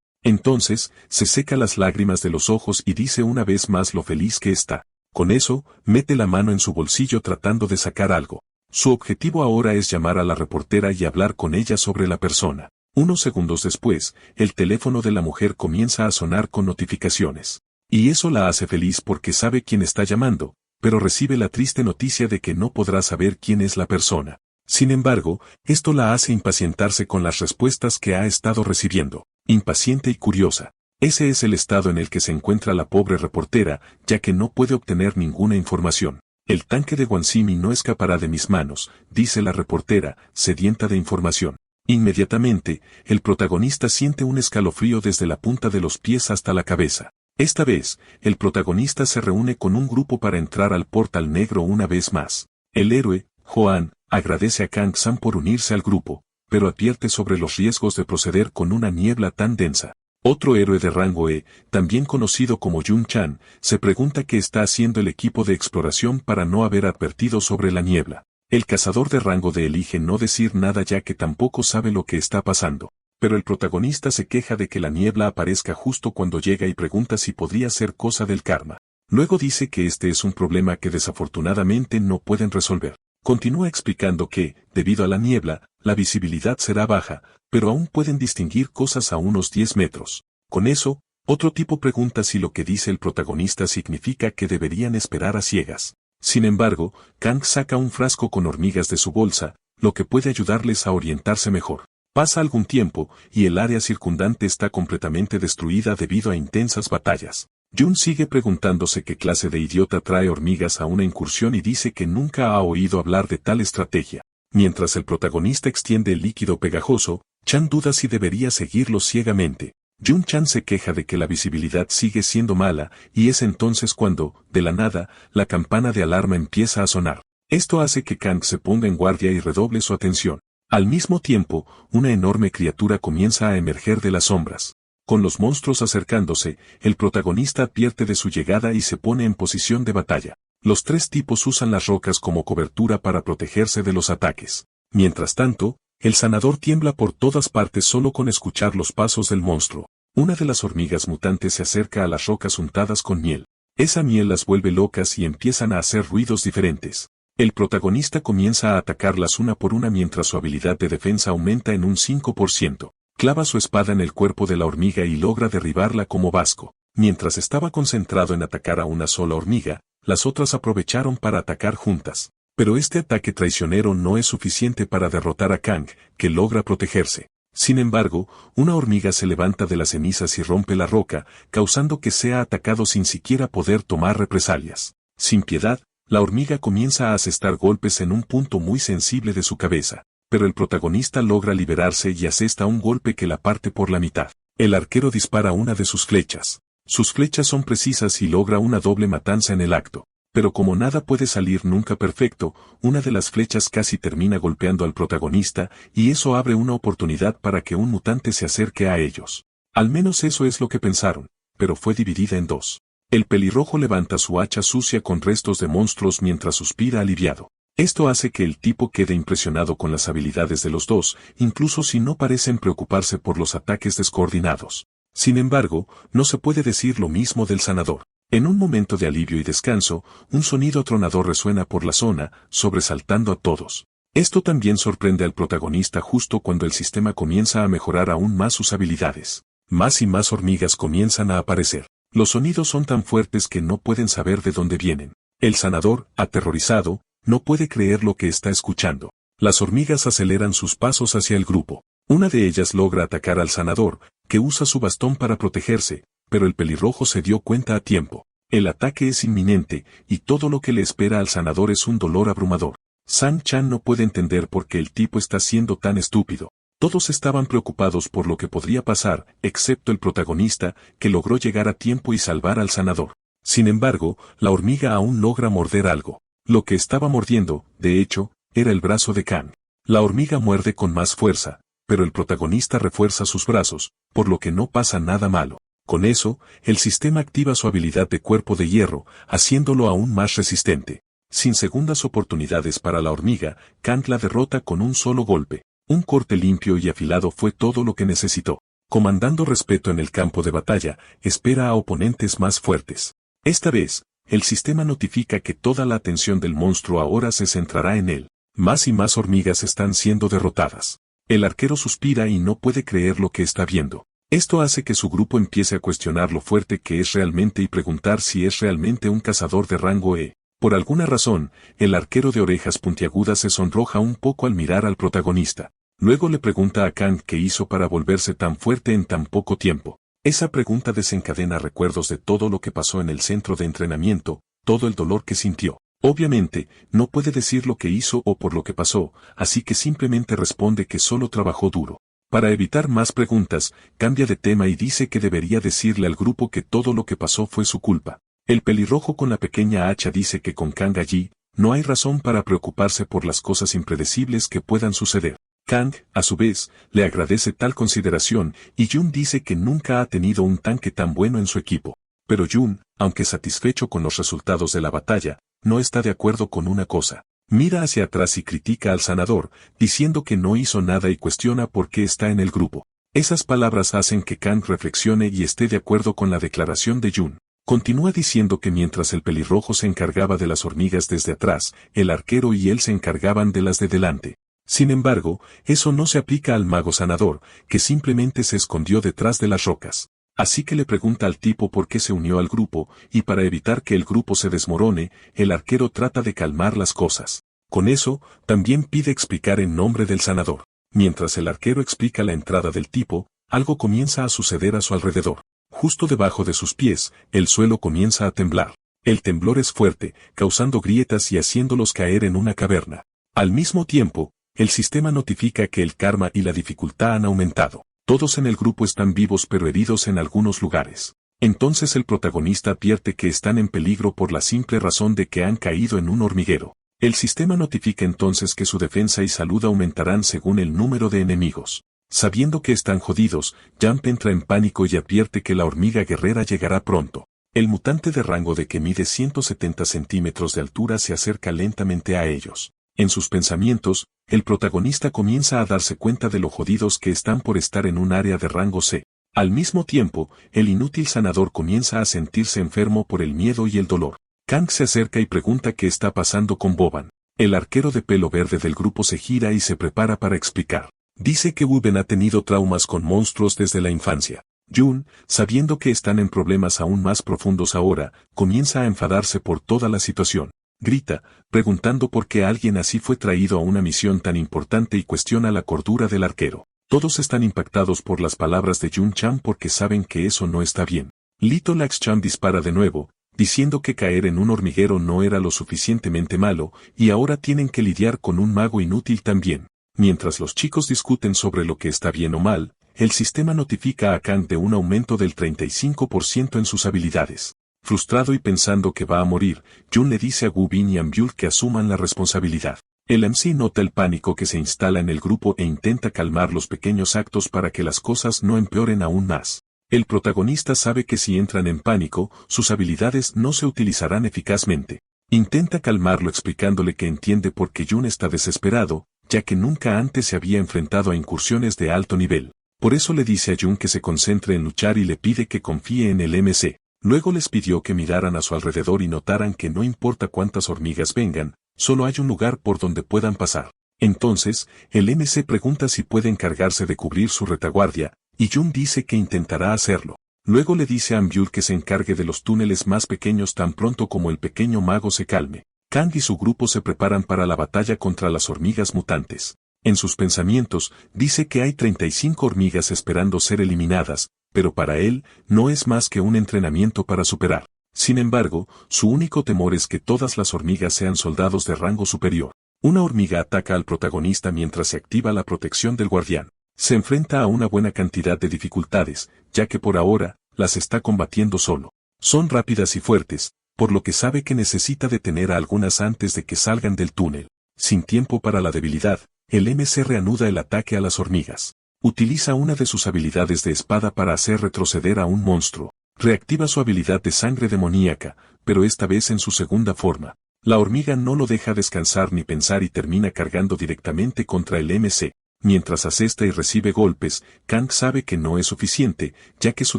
Entonces, se seca las lágrimas de los ojos y dice una vez más lo feliz que está. Con eso, mete la mano en su bolsillo tratando de sacar algo. Su objetivo ahora es llamar a la reportera y hablar con ella sobre la persona. Unos segundos después, el teléfono de la mujer comienza a sonar con notificaciones. Y eso la hace feliz porque sabe quién está llamando, pero recibe la triste noticia de que no podrá saber quién es la persona. Sin embargo, esto la hace impacientarse con las respuestas que ha estado recibiendo. Impaciente y curiosa. Ese es el estado en el que se encuentra la pobre reportera, ya que no puede obtener ninguna información. El tanque de Guansimi no escapará de mis manos, dice la reportera, sedienta de información. Inmediatamente, el protagonista siente un escalofrío desde la punta de los pies hasta la cabeza. Esta vez, el protagonista se reúne con un grupo para entrar al portal negro una vez más. El héroe, Joan, agradece a Kang San por unirse al grupo, pero advierte sobre los riesgos de proceder con una niebla tan densa. Otro héroe de rango E, también conocido como Jun Chan, se pregunta qué está haciendo el equipo de exploración para no haber advertido sobre la niebla. El cazador de rango D elige no decir nada ya que tampoco sabe lo que está pasando, pero el protagonista se queja de que la niebla aparezca justo cuando llega y pregunta si podría ser cosa del karma. Luego dice que este es un problema que desafortunadamente no pueden resolver. Continúa explicando que, debido a la niebla, la visibilidad será baja, pero aún pueden distinguir cosas a unos 10 metros. Con eso, otro tipo pregunta si lo que dice el protagonista significa que deberían esperar a ciegas. Sin embargo, Kang saca un frasco con hormigas de su bolsa, lo que puede ayudarles a orientarse mejor. Pasa algún tiempo, y el área circundante está completamente destruida debido a intensas batallas. Jun sigue preguntándose qué clase de idiota trae hormigas a una incursión y dice que nunca ha oído hablar de tal estrategia. Mientras el protagonista extiende el líquido pegajoso, Chan duda si debería seguirlo ciegamente. Jun Chan se queja de que la visibilidad sigue siendo mala, y es entonces cuando, de la nada, la campana de alarma empieza a sonar. Esto hace que Kang se ponga en guardia y redoble su atención. Al mismo tiempo, una enorme criatura comienza a emerger de las sombras. Con los monstruos acercándose, el protagonista advierte de su llegada y se pone en posición de batalla. Los tres tipos usan las rocas como cobertura para protegerse de los ataques. Mientras tanto, el sanador tiembla por todas partes solo con escuchar los pasos del monstruo. Una de las hormigas mutantes se acerca a las rocas untadas con miel. Esa miel las vuelve locas y empiezan a hacer ruidos diferentes. El protagonista comienza a atacarlas una por una mientras su habilidad de defensa aumenta en un 5%. Clava su espada en el cuerpo de la hormiga y logra derribarla como vasco. Mientras estaba concentrado en atacar a una sola hormiga, las otras aprovecharon para atacar juntas. Pero este ataque traicionero no es suficiente para derrotar a Kang, que logra protegerse. Sin embargo, una hormiga se levanta de las cenizas y rompe la roca, causando que sea atacado sin siquiera poder tomar represalias. Sin piedad, la hormiga comienza a asestar golpes en un punto muy sensible de su cabeza. pero el protagonista logra liberarse y asesta un golpe que la parte por la mitad. El arquero dispara una de sus flechas. Sus flechas son precisas y logra una doble matanza en el acto. Pero como nada puede salir nunca perfecto, una de las flechas casi termina golpeando al protagonista, y eso abre una oportunidad para que un mutante se acerque a ellos. Al menos eso es lo que pensaron, pero fue dividida en dos. El pelirrojo levanta su hacha sucia con restos de monstruos mientras suspira aliviado. Esto hace que el tipo quede impresionado con las habilidades de los dos, incluso si no parecen preocuparse por los ataques descoordinados. Sin embargo, no se puede decir lo mismo del sanador. En un momento de alivio y descanso, un sonido atronador resuena por la zona, sobresaltando a todos. Esto también sorprende al protagonista justo cuando el sistema comienza a mejorar aún más sus habilidades. Más y más hormigas comienzan a aparecer. Los sonidos son tan fuertes que no pueden saber de dónde vienen. El sanador, aterrorizado, no puede creer lo que está escuchando. Las hormigas aceleran sus pasos hacia el grupo. Una de ellas logra atacar al sanador, que usa su bastón para protegerse, pero el pelirrojo se dio cuenta a tiempo. El ataque es inminente, y todo lo que le espera al sanador es un dolor abrumador. San-chan no puede entender por qué el tipo está siendo tan estúpido. Todos estaban preocupados por lo que podría pasar, excepto el protagonista, que logró llegar a tiempo y salvar al sanador. Sin embargo, la hormiga aún logra morder algo. Lo que estaba mordiendo, de hecho, era el brazo de Kang. La hormiga muerde con más fuerza, pero el protagonista refuerza sus brazos, por lo que no pasa nada malo. Con eso, el sistema activa su habilidad de cuerpo de hierro, haciéndolo aún más resistente. Sin segundas oportunidades para la hormiga, Kang la derrota con un solo golpe. Un corte limpio y afilado fue todo lo que necesitó. Comandando respeto en el campo de batalla, espera a oponentes más fuertes. Esta vez, el sistema notifica que toda la atención del monstruo ahora se centrará en él. Más y más hormigas están siendo derrotadas. El arquero suspira y no puede creer lo que está viendo. Esto hace que su grupo empiece a cuestionar lo fuerte que es realmente y preguntar si es realmente un cazador de rango E. Por alguna razón, el arquero de orejas puntiagudas se sonroja un poco al mirar al protagonista. Luego le pregunta a Kang qué hizo para volverse tan fuerte en tan poco tiempo. Esa pregunta desencadena recuerdos de todo lo que pasó en el centro de entrenamiento, todo el dolor que sintió. Obviamente, no puede decir lo que hizo o por lo que pasó, así que simplemente responde que solo trabajó duro. Para evitar más preguntas, cambia de tema y dice que debería decirle al grupo que todo lo que pasó fue su culpa. El pelirrojo con la pequeña hacha dice que con Kang allí, no hay razón para preocuparse por las cosas impredecibles que puedan suceder. Kang, a su vez, le agradece tal consideración, y Jun dice que nunca ha tenido un tanque tan bueno en su equipo. Pero Jun, aunque satisfecho con los resultados de la batalla, no está de acuerdo con una cosa. Mira hacia atrás y critica al sanador, diciendo que no hizo nada y cuestiona por qué está en el grupo. Esas palabras hacen que Kang reflexione y esté de acuerdo con la declaración de Jun. Continúa diciendo que mientras el pelirrojo se encargaba de las hormigas desde atrás, el arquero y él se encargaban de las de delante. Sin embargo, eso no se aplica al mago sanador, que simplemente se escondió detrás de las rocas. Así que le pregunta al tipo por qué se unió al grupo, y para evitar que el grupo se desmorone, el arquero trata de calmar las cosas. Con eso, también pide explicar en nombre del sanador. Mientras el arquero explica la entrada del tipo, algo comienza a suceder a su alrededor. Justo debajo de sus pies, el suelo comienza a temblar. El temblor es fuerte, causando grietas y haciéndolos caer en una caverna. Al mismo tiempo, el sistema notifica que el karma y la dificultad han aumentado. Todos en el grupo están vivos pero heridos en algunos lugares. Entonces el protagonista advierte que están en peligro por la simple razón de que han caído en un hormiguero. El sistema notifica entonces que su defensa y salud aumentarán según el número de enemigos. Sabiendo que están jodidos, Jump entra en pánico y advierte que la hormiga guerrera llegará pronto. El mutante de rango de que mide 170 centímetros de altura se acerca lentamente a ellos. En sus pensamientos, el protagonista comienza a darse cuenta de lo jodidos que están por estar en un área de rango C. Al mismo tiempo, el inútil sanador comienza a sentirse enfermo por el miedo y el dolor. Kang se acerca y pregunta qué está pasando con Boban. El arquero de pelo verde del grupo se gira y se prepara para explicar. Dice que Wuben ha tenido traumas con monstruos desde la infancia. Jun, sabiendo que están en problemas aún más profundos ahora, comienza a enfadarse por toda la situación. Grita, preguntando por qué alguien así fue traído a una misión tan importante y cuestiona la cordura del arquero. Todos están impactados por las palabras de Jun Chan porque saben que eso no está bien. Little Lax Chan dispara de nuevo, diciendo que caer en un hormiguero no era lo suficientemente malo, y ahora tienen que lidiar con un mago inútil también. Mientras los chicos discuten sobre lo que está bien o mal, el sistema notifica a Kang de un aumento del 35% en sus habilidades. Frustrado y pensando que va a morir, Jun le dice a Woo Bin y Ambyul que asuman la responsabilidad. El MC nota el pánico que se instala en el grupo e intenta calmar los pequeños actos para que las cosas no empeoren aún más. El protagonista sabe que si entran en pánico, sus habilidades no se utilizarán eficazmente. Intenta calmarlo explicándole que entiende por qué Jun está desesperado, ya que nunca antes se había enfrentado a incursiones de alto nivel. Por eso le dice a Jun que se concentre en luchar y le pide que confíe en el MC. Luego les pidió que miraran a su alrededor y notaran que no importa cuántas hormigas vengan, solo hay un lugar por donde puedan pasar. Entonces, el MC pregunta si puede encargarse de cubrir su retaguardia, y Jun dice que intentará hacerlo. Luego le dice a Ambyul que se encargue de los túneles más pequeños tan pronto como el pequeño mago se calme. Kang y su grupo se preparan para la batalla contra las hormigas mutantes. En sus pensamientos, dice que hay 35 hormigas esperando ser eliminadas, pero para él, no es más que un entrenamiento para superar. Sin embargo, su único temor es que todas las hormigas sean soldados de rango superior. Una hormiga ataca al protagonista mientras se activa la protección del guardián. Se enfrenta a una buena cantidad de dificultades, ya que por ahora, las está combatiendo solo. Son rápidas y fuertes, por lo que sabe que necesita detener a algunas antes de que salgan del túnel. Sin tiempo para la debilidad, el MC reanuda el ataque a las hormigas. Utiliza una de sus habilidades de espada para hacer retroceder a un monstruo. Reactiva su habilidad de sangre demoníaca, pero esta vez en su segunda forma. La hormiga no lo deja descansar ni pensar y termina cargando directamente contra el MC. Mientras asesta y recibe golpes, Kang sabe que no es suficiente, ya que su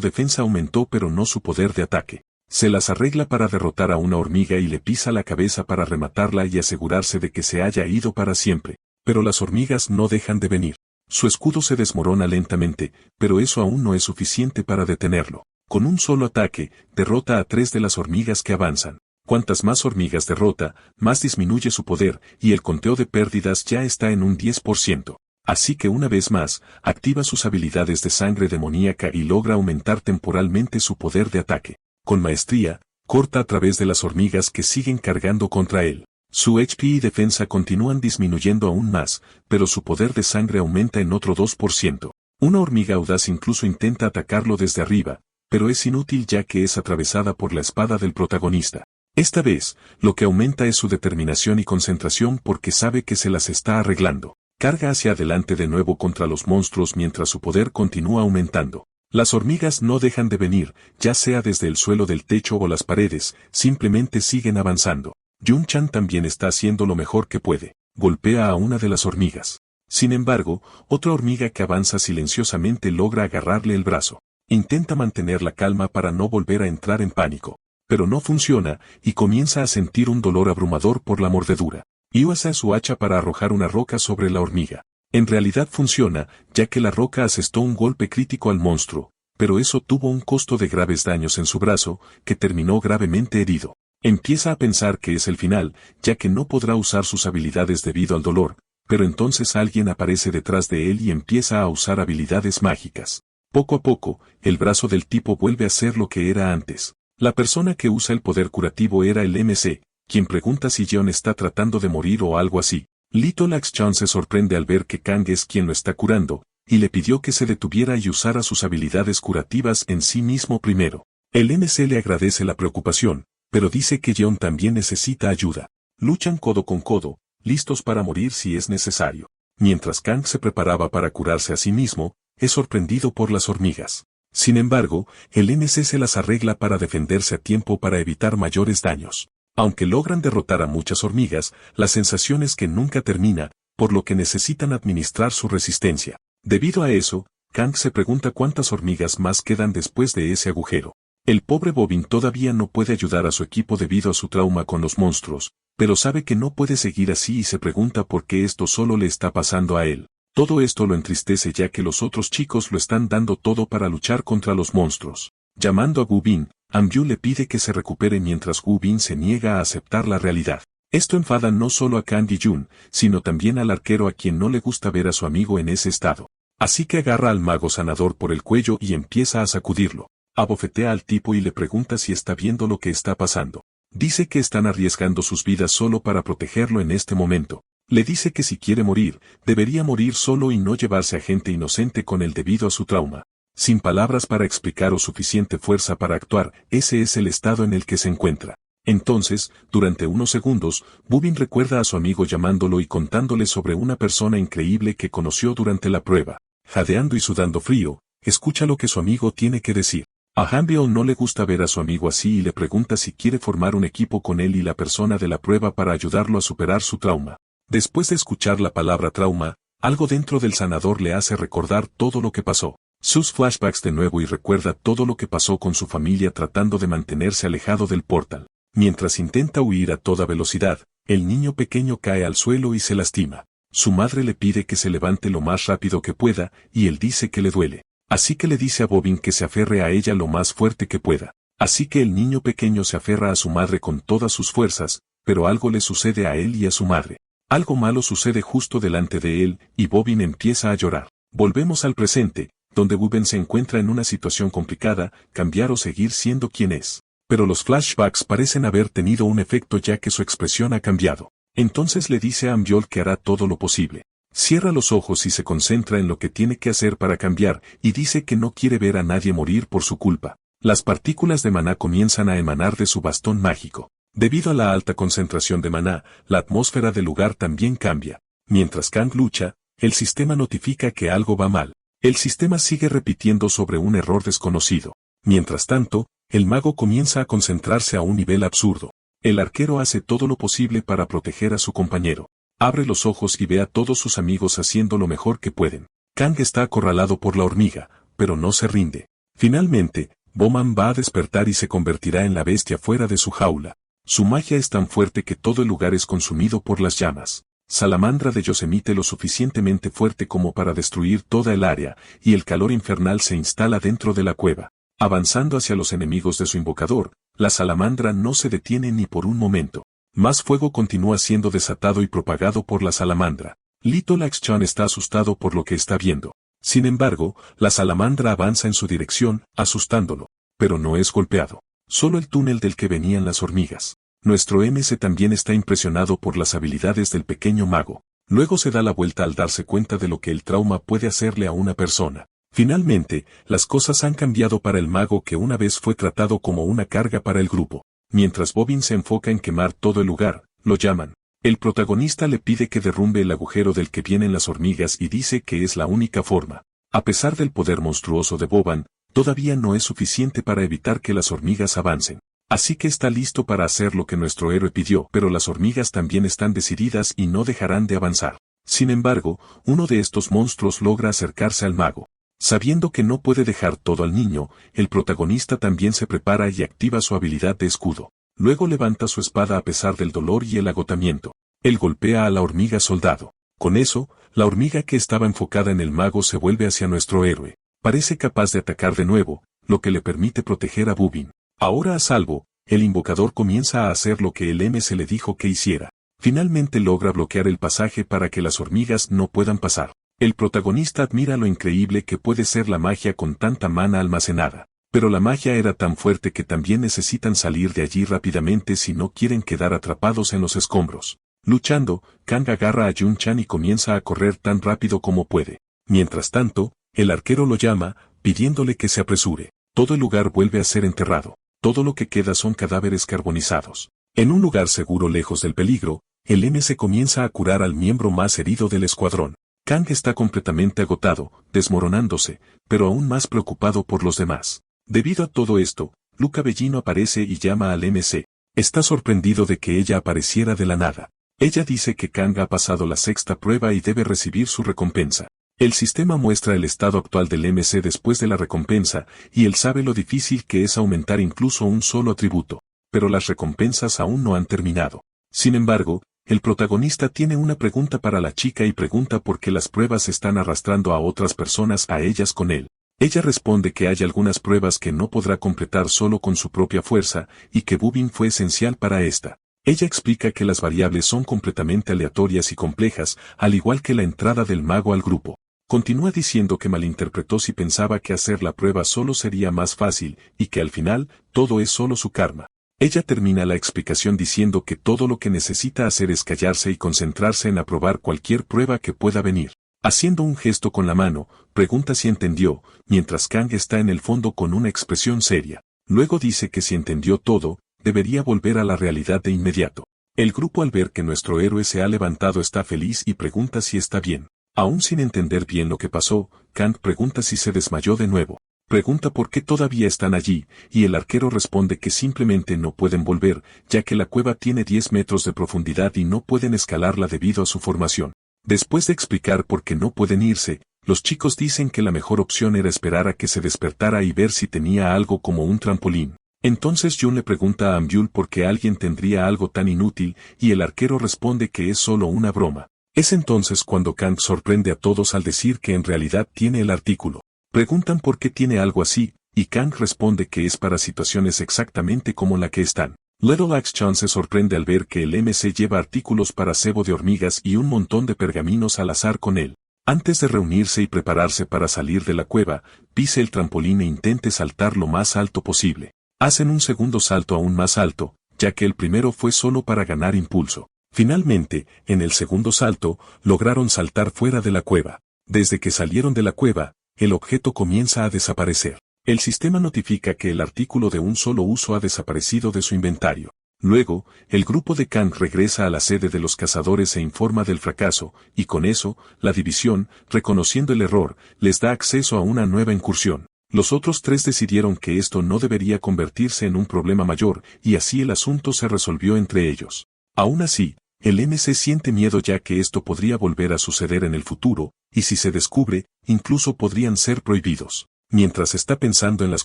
defensa aumentó pero no su poder de ataque. Se las arregla para derrotar a una hormiga y le pisa la cabeza para rematarla y asegurarse de que se haya ido para siempre. Pero las hormigas no dejan de venir. Su escudo se desmorona lentamente, pero eso aún no es suficiente para detenerlo. Con un solo ataque, derrota a 3 de las hormigas que avanzan. Cuantas más hormigas derrota, más disminuye su poder, y el conteo de pérdidas ya está en un 10%. Así que una vez más, activa sus habilidades de sangre demoníaca y logra aumentar temporalmente su poder de ataque. Con maestría, corta a través de las hormigas que siguen cargando contra él. Su HP y defensa continúan disminuyendo aún más, pero su poder de sangre aumenta en otro 2%. Una hormiga audaz incluso intenta atacarlo desde arriba, pero es inútil ya que es atravesada por la espada del protagonista. Esta vez, lo que aumenta es su determinación y concentración porque sabe que se las está arreglando. Carga hacia adelante de nuevo contra los monstruos mientras su poder continúa aumentando. Las hormigas no dejan de venir, ya sea desde el suelo del techo o las paredes, simplemente siguen avanzando. Jun-chan también está haciendo lo mejor que puede. Golpea a una de las hormigas. Sin embargo, otra hormiga que avanza silenciosamente logra agarrarle el brazo. Intenta mantener la calma para no volver a entrar en pánico. Pero no funciona, y comienza a sentir un dolor abrumador por la mordedura. Y usa su hacha para arrojar una roca sobre la hormiga. En realidad funciona, ya que la roca asestó un golpe crítico al monstruo, pero eso tuvo un costo de graves daños en su brazo, que terminó gravemente herido. Empieza a pensar que es el final, ya que no podrá usar sus habilidades debido al dolor, pero entonces alguien aparece detrás de él y empieza a usar habilidades mágicas. Poco a poco, el brazo del tipo vuelve a ser lo que era antes. La persona que usa el poder curativo era el MC, quien pregunta si Jeon está tratando de morir o algo así. Little Action se sorprende al ver que Kang es quien lo está curando, y le pidió que se detuviera y usara sus habilidades curativas en sí mismo primero. El MC le agradece la preocupación, pero dice que Jeon también necesita ayuda. Luchan codo con codo, listos para morir si es necesario. Mientras Kang se preparaba para curarse a sí mismo, es sorprendido por las hormigas. Sin embargo, el MC se las arregla para defenderse a tiempo para evitar mayores daños. Aunque logran derrotar a muchas hormigas, la sensación es que nunca termina, por lo que necesitan administrar su resistencia. Debido a eso, Kang se pregunta cuántas hormigas más quedan después de ese agujero. El pobre Bobbin todavía no puede ayudar a su equipo debido a su trauma con los monstruos, pero sabe que no puede seguir así y se pregunta por qué esto solo le está pasando a él. Todo esto lo entristece ya que los otros chicos lo están dando todo para luchar contra los monstruos. Llamando a Woo Bin, Ambyul le pide que se recupere mientras Woo Bin se niega a aceptar la realidad. Esto enfada no solo a Kang y Jun, sino también al arquero a quien no le gusta ver a su amigo en ese estado. Así que agarra al mago sanador por el cuello y empieza a sacudirlo. Abofetea al tipo y le pregunta si está viendo lo que está pasando. Dice que están arriesgando sus vidas solo para protegerlo en este momento. Le dice que si quiere morir, debería morir solo y no llevarse a gente inocente con él debido a su trauma. Sin palabras para explicar o suficiente fuerza para actuar, ese es el estado en el que se encuentra. Entonces, durante unos segundos, Bubin recuerda a su amigo llamándolo y contándole sobre una persona increíble que conoció durante la prueba. Jadeando y sudando frío, escucha lo que su amigo tiene que decir. A Hanbyo no le gusta ver a su amigo así y le pregunta si quiere formar un equipo con él y la persona de la prueba para ayudarlo a superar su trauma. Después de escuchar la palabra trauma, algo dentro del sanador le hace recordar todo lo que pasó. Sus flashbacks de nuevo y recuerda todo lo que pasó con su familia tratando de mantenerse alejado del portal. Mientras intenta huir a toda velocidad, el niño pequeño cae al suelo y se lastima. Su madre le pide que se levante lo más rápido que pueda, y él dice que le duele. Así que le dice a Bobin que se aferre a ella lo más fuerte que pueda. Así que el niño pequeño se aferra a su madre con todas sus fuerzas, pero algo le sucede a él y a su madre. Algo malo sucede justo delante de él, y Bobin empieza a llorar. Volvemos al presente, donde Bobin se encuentra en una situación complicada, cambiar o seguir siendo quien es. Pero los flashbacks parecen haber tenido un efecto ya que su expresión ha cambiado. Entonces le dice a Ambyol que hará todo lo posible. Cierra los ojos y se concentra en lo que tiene que hacer para cambiar, y dice que no quiere ver a nadie morir por su culpa. Las partículas de maná comienzan a emanar de su bastón mágico. Debido a la alta concentración de maná, la atmósfera del lugar también cambia. Mientras Kang lucha, el sistema notifica que algo va mal. El sistema sigue repitiendo sobre un error desconocido. Mientras tanto, el mago comienza a concentrarse a un nivel absurdo. El arquero hace todo lo posible para proteger a su compañero. Abre los ojos y ve a todos sus amigos haciendo lo mejor que pueden. Kang está acorralado por la hormiga, pero no se rinde. Finalmente, Bowman va a despertar y se convertirá en la bestia fuera de su jaula. Su magia es tan fuerte que todo el lugar es consumido por las llamas. Salamandra de Yosemite lo suficientemente fuerte como para destruir toda el área, y el calor infernal se instala dentro de la cueva. Avanzando hacia los enemigos de su invocador, la salamandra no se detiene ni por un momento. Más fuego continúa siendo desatado y propagado por la salamandra. Little Action está asustado por lo que está viendo. Sin embargo, la salamandra avanza en su dirección, asustándolo. Pero no es golpeado. Solo el túnel del que venían las hormigas. Nuestro MC también está impresionado por las habilidades del pequeño mago. Luego se da la vuelta al darse cuenta de lo que el trauma puede hacerle a una persona. Finalmente, las cosas han cambiado para el mago que una vez fue tratado como una carga para el grupo. Mientras Bobin se enfoca en quemar todo el lugar, lo llaman. El protagonista le pide que derrumbe el agujero del que vienen las hormigas y dice que es la única forma. A pesar del poder monstruoso de Boban, todavía no es suficiente para evitar que las hormigas avancen. Así que está listo para hacer lo que nuestro héroe pidió, pero las hormigas también están decididas y no dejarán de avanzar. Sin embargo, uno de estos monstruos logra acercarse al mago. Sabiendo que no puede dejar todo al niño, el protagonista también se prepara y activa su habilidad de escudo. Luego levanta su espada a pesar del dolor y el agotamiento. Él golpea a la hormiga soldado. Con eso, la hormiga que estaba enfocada en el mago se vuelve hacia nuestro héroe. Parece capaz de atacar de nuevo, lo que le permite proteger a Bubin. Ahora a salvo, el invocador comienza a hacer lo que el MC le dijo que hiciera. Finalmente logra bloquear el pasaje para que las hormigas no puedan pasar. El protagonista admira lo increíble que puede ser la magia con tanta mana almacenada. Pero la magia era tan fuerte que también necesitan salir de allí rápidamente si no quieren quedar atrapados en los escombros. Luchando, Kang agarra a Jun-chan y comienza a correr tan rápido como puede. Mientras tanto, el arquero lo llama, pidiéndole que se apresure. Todo el lugar vuelve a ser enterrado. Todo lo que queda son cadáveres carbonizados. En un lugar seguro lejos del peligro, el MC comienza a curar al miembro más herido del escuadrón. Kang está completamente agotado, desmoronándose, pero aún más preocupado por los demás. Debido a todo esto, Luca Bellino aparece y llama al MC. Está sorprendido de que ella apareciera de la nada. Ella dice que Kang ha pasado la sexta prueba y debe recibir su recompensa. El sistema muestra el estado actual del MC después de la recompensa, y él sabe lo difícil que es aumentar incluso un solo atributo. Pero las recompensas aún no han terminado. Sin embargo, el protagonista tiene una pregunta para la chica y pregunta por qué las pruebas están arrastrando a otras personas a ellas con él. Ella responde que hay algunas pruebas que no podrá completar solo con su propia fuerza, y que Bubin fue esencial para esta. Ella explica que las variables son completamente aleatorias y complejas, al igual que la entrada del mago al grupo. Continúa diciendo que malinterpretó si pensaba que hacer la prueba solo sería más fácil, y que al final, todo es solo su karma. Ella termina la explicación diciendo que todo lo que necesita hacer es callarse y concentrarse en aprobar cualquier prueba que pueda venir. Haciendo un gesto con la mano, pregunta si entendió, mientras Kang está en el fondo con una expresión seria. Luego dice que si entendió todo, debería volver a la realidad de inmediato. El grupo al ver que nuestro héroe se ha levantado está feliz y pregunta si está bien. Aún sin entender bien lo que pasó, Kang pregunta si se desmayó de nuevo. Pregunta por qué todavía están allí, y el arquero responde que simplemente no pueden volver, ya que la cueva tiene 10 metros de profundidad y no pueden escalarla debido a su formación. Después de explicar por qué no pueden irse, los chicos dicen que la mejor opción era esperar a que se despertara y ver si tenía algo como un trampolín. Entonces Jun le pregunta a Ambyul por qué alguien tendría algo tan inútil, y el arquero responde que es solo una broma. Es entonces cuando Kang sorprende a todos al decir que en realidad tiene el artículo. Preguntan por qué tiene algo así, y Kang responde que es para situaciones exactamente como la que están. Little Axe-chan se sorprende al ver que el MC lleva artículos para cebo de hormigas y un montón de pergaminos al azar con él. Antes de reunirse y prepararse para salir de la cueva, pise el trampolín e intente saltar lo más alto posible. Hacen un segundo salto aún más alto, ya que el primero fue solo para ganar impulso. Finalmente, en el segundo salto, lograron saltar fuera de la cueva. Desde que salieron de la cueva, el objeto comienza a desaparecer. El sistema notifica que el artículo de un solo uso ha desaparecido de su inventario. Luego, el grupo de Kang regresa a la sede de los cazadores e informa del fracaso, y con eso, la división, reconociendo el error, les da acceso a una nueva incursión. Los otros tres decidieron que esto no debería convertirse en un problema mayor, y así el asunto se resolvió entre ellos. Aún así, el MC siente miedo ya que esto podría volver a suceder en el futuro, y si se descubre, incluso podrían ser prohibidos. Mientras está pensando en las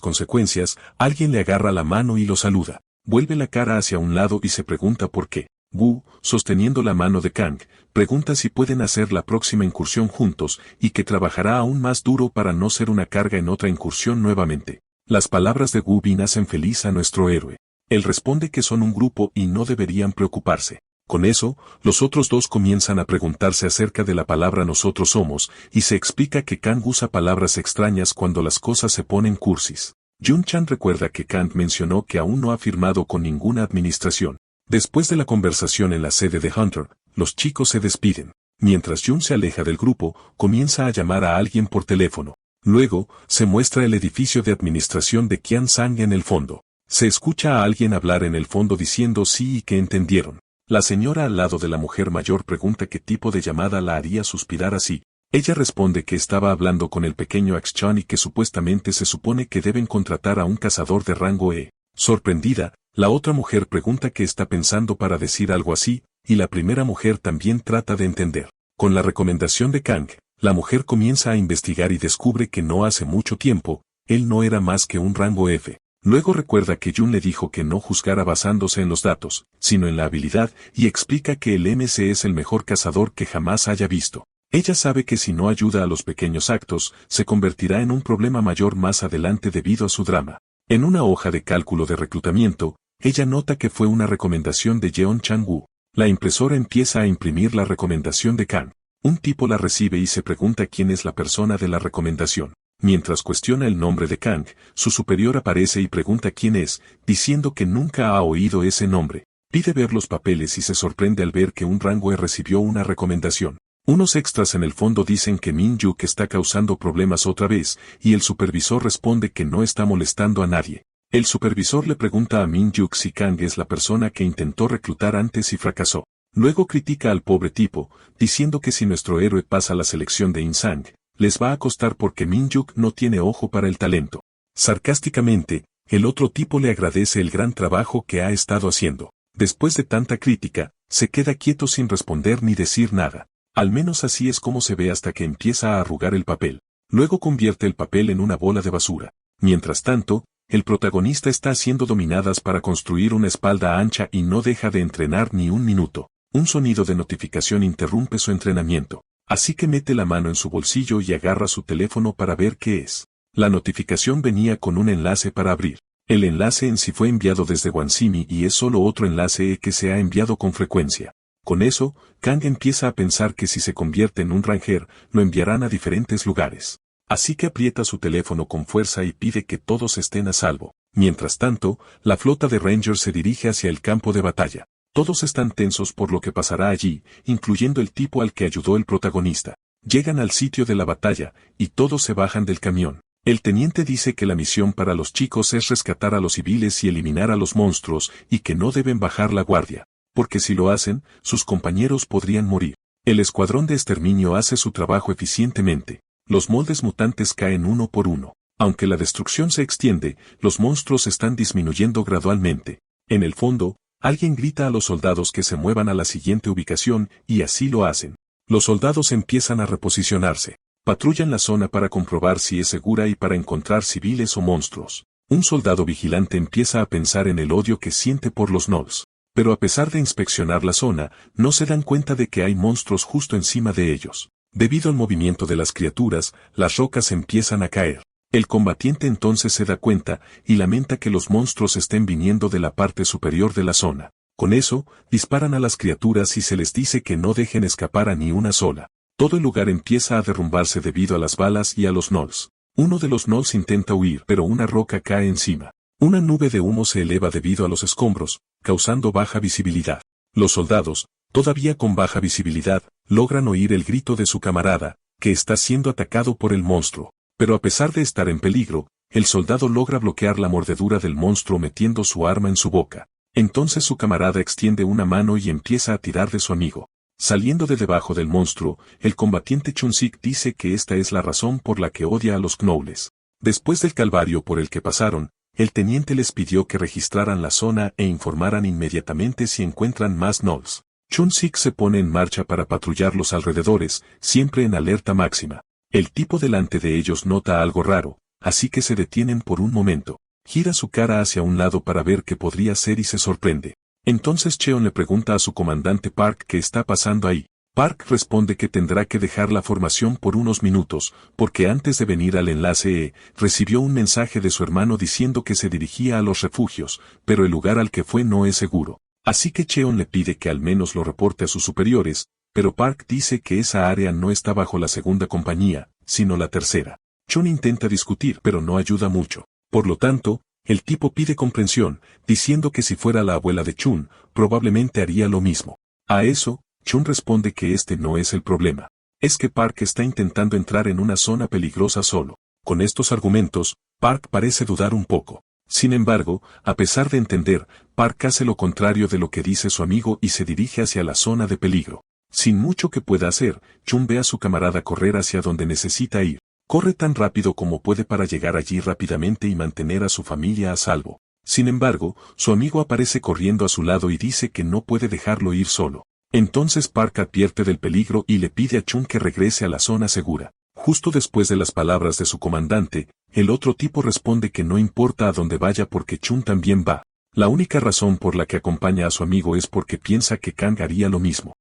consecuencias, alguien le agarra la mano y lo saluda. Vuelve la cara hacia un lado y se pregunta por qué. Wu, sosteniendo la mano de Kang, pregunta si pueden hacer la próxima incursión juntos y que trabajará aún más duro para no ser una carga en otra incursión nuevamente. Las palabras de Wu Bin hacen feliz a nuestro héroe. Él responde que son un grupo y no deberían preocuparse. Con eso, los otros dos comienzan a preguntarse acerca de la palabra nosotros somos, y se explica que Kang usa palabras extrañas cuando las cosas se ponen cursis. Jun-chan recuerda que Kang mencionó que aún no ha firmado con ninguna administración. Después de la conversación en la sede de Hunter, los chicos se despiden. Mientras Jun se aleja del grupo, comienza a llamar a alguien por teléfono. Luego, se muestra el edificio de administración de Kyansang en el fondo. Se escucha a alguien hablar en el fondo diciendo sí y que entendieron. La señora al lado de la mujer mayor pregunta qué tipo de llamada la haría suspirar así. Ella responde que estaba hablando con el pequeño Axe-chan y que supuestamente se supone que deben contratar a un cazador de rango E. Sorprendida, la otra mujer pregunta qué está pensando para decir algo así, y la primera mujer también trata de entender. Con la recomendación de Kang, la mujer comienza a investigar y descubre que no hace mucho tiempo, él no era más que un rango F. Luego recuerda que Jun le dijo que no juzgara basándose en los datos, sino en la habilidad, y explica que el MC es el mejor cazador que jamás haya visto. Ella sabe que si no ayuda a los pequeños actos, se convertirá en un problema mayor más adelante debido a su drama. En una hoja de cálculo de reclutamiento, ella nota que fue una recomendación de Jeon Chang-woo. La impresora empieza a imprimir la recomendación de Kang. Un tipo la recibe y se pregunta quién es la persona de la recomendación. Mientras cuestiona el nombre de Kang, su superior aparece y pregunta quién es, diciendo que nunca ha oído ese nombre. Pide ver los papeles y se sorprende al ver que un rango E recibió una recomendación. Unos extras en el fondo dicen que Min-juk está causando problemas otra vez, y el supervisor responde que no está molestando a nadie. El supervisor le pregunta a Min-juk si Kang es la persona que intentó reclutar antes y fracasó. Luego critica al pobre tipo, diciendo que si nuestro héroe pasa la selección de Insang, les va a costar porque Min-juk no tiene ojo para el talento. Sarcásticamente, el otro tipo le agradece el gran trabajo que ha estado haciendo. Después de tanta crítica, se queda quieto sin responder ni decir nada. Al menos así es como se ve hasta que empieza a arrugar el papel. Luego convierte el papel en una bola de basura. Mientras tanto, el protagonista está siendo dominadas para construir una espalda ancha y no deja de entrenar ni un minuto. Un sonido de notificación interrumpe su entrenamiento. Así que mete la mano en su bolsillo y agarra su teléfono para ver qué es. La notificación venía con un enlace para abrir. El enlace en sí fue enviado desde Wansimi y es solo otro enlace que se ha enviado con frecuencia. Con eso, Kang empieza a pensar que si se convierte en un ranger, lo enviarán a diferentes lugares. Así que aprieta su teléfono con fuerza y pide que todos estén a salvo. Mientras tanto, la flota de Rangers se dirige hacia el campo de batalla. Todos están tensos por lo que pasará allí, incluyendo el tipo al que ayudó el protagonista. Llegan al sitio de la batalla, y todos se bajan del camión. El teniente dice que la misión para los chicos es rescatar a los civiles y eliminar a los monstruos, y que no deben bajar la guardia, porque si lo hacen, sus compañeros podrían morir. El escuadrón de exterminio hace su trabajo eficientemente. Los moldes mutantes caen uno por uno. Aunque la destrucción se extiende, los monstruos están disminuyendo gradualmente. En el fondo, alguien grita a los soldados que se muevan a la siguiente ubicación, y así lo hacen. Los soldados empiezan a reposicionarse. Patrullan la zona para comprobar si es segura y para encontrar civiles o monstruos. Un soldado vigilante empieza a pensar en el odio que siente por los Gnolls. Pero a pesar de inspeccionar la zona, no se dan cuenta de que hay monstruos justo encima de ellos. Debido al movimiento de las criaturas, las rocas empiezan a caer. El combatiente entonces se da cuenta y lamenta que los monstruos estén viniendo de la parte superior de la zona. Con eso, disparan a las criaturas y se les dice que no dejen escapar a ni una sola. Todo el lugar empieza a derrumbarse debido a las balas y a los Gnolls. Uno de los Gnolls intenta huir, pero una roca cae encima. Una nube de humo se eleva debido a los escombros, causando baja visibilidad. Los soldados, todavía con baja visibilidad, logran oír el grito de su camarada, que está siendo atacado por el monstruo. Pero a pesar de estar en peligro, el soldado logra bloquear la mordedura del monstruo metiendo su arma en su boca. Entonces su camarada extiende una mano y empieza a tirar de su amigo. Saliendo de debajo del monstruo, el combatiente Chun-Sik dice que esta es la razón por la que odia a los Gnolls. Después del calvario por el que pasaron, el teniente les pidió que registraran la zona e informaran inmediatamente si encuentran más Gnolls. Chun-Sik se pone en marcha para patrullar los alrededores, siempre en alerta máxima. El tipo delante de ellos nota algo raro, así que se detienen por un momento. Gira su cara hacia un lado para ver qué podría ser y se sorprende. Entonces Cheon le pregunta a su comandante Park qué está pasando ahí. Park responde que tendrá que dejar la formación por unos minutos, porque antes de venir al enlace recibió un mensaje de su hermano diciendo que se dirigía a los refugios, pero el lugar al que fue no es seguro. Así que Cheon le pide que al menos lo reporte a sus superiores, pero Park dice que esa área no está bajo la segunda compañía, sino la tercera. Chun intenta discutir pero no ayuda mucho. Por lo tanto, el tipo pide comprensión, diciendo que si fuera la abuela de Chun, probablemente haría lo mismo. A eso, Chun responde que este no es el problema. Es que Park está intentando entrar en una zona peligrosa solo. Con estos argumentos, Park parece dudar un poco. Sin embargo, a pesar de entender, Park hace lo contrario de lo que dice su amigo y se dirige hacia la zona de peligro. Sin mucho que pueda hacer, Chun ve a su camarada correr hacia donde necesita ir. Corre tan rápido como puede para llegar allí rápidamente y mantener a su familia a salvo. Sin embargo, su amigo aparece corriendo a su lado y dice que no puede dejarlo ir solo. Entonces Park advierte del peligro y le pide a Chun que regrese a la zona segura. Justo después de las palabras de su comandante, el otro tipo responde que no importa a dónde vaya porque Chun también va. La única razón por la que acompaña a su amigo es porque piensa que Kang haría lo mismo.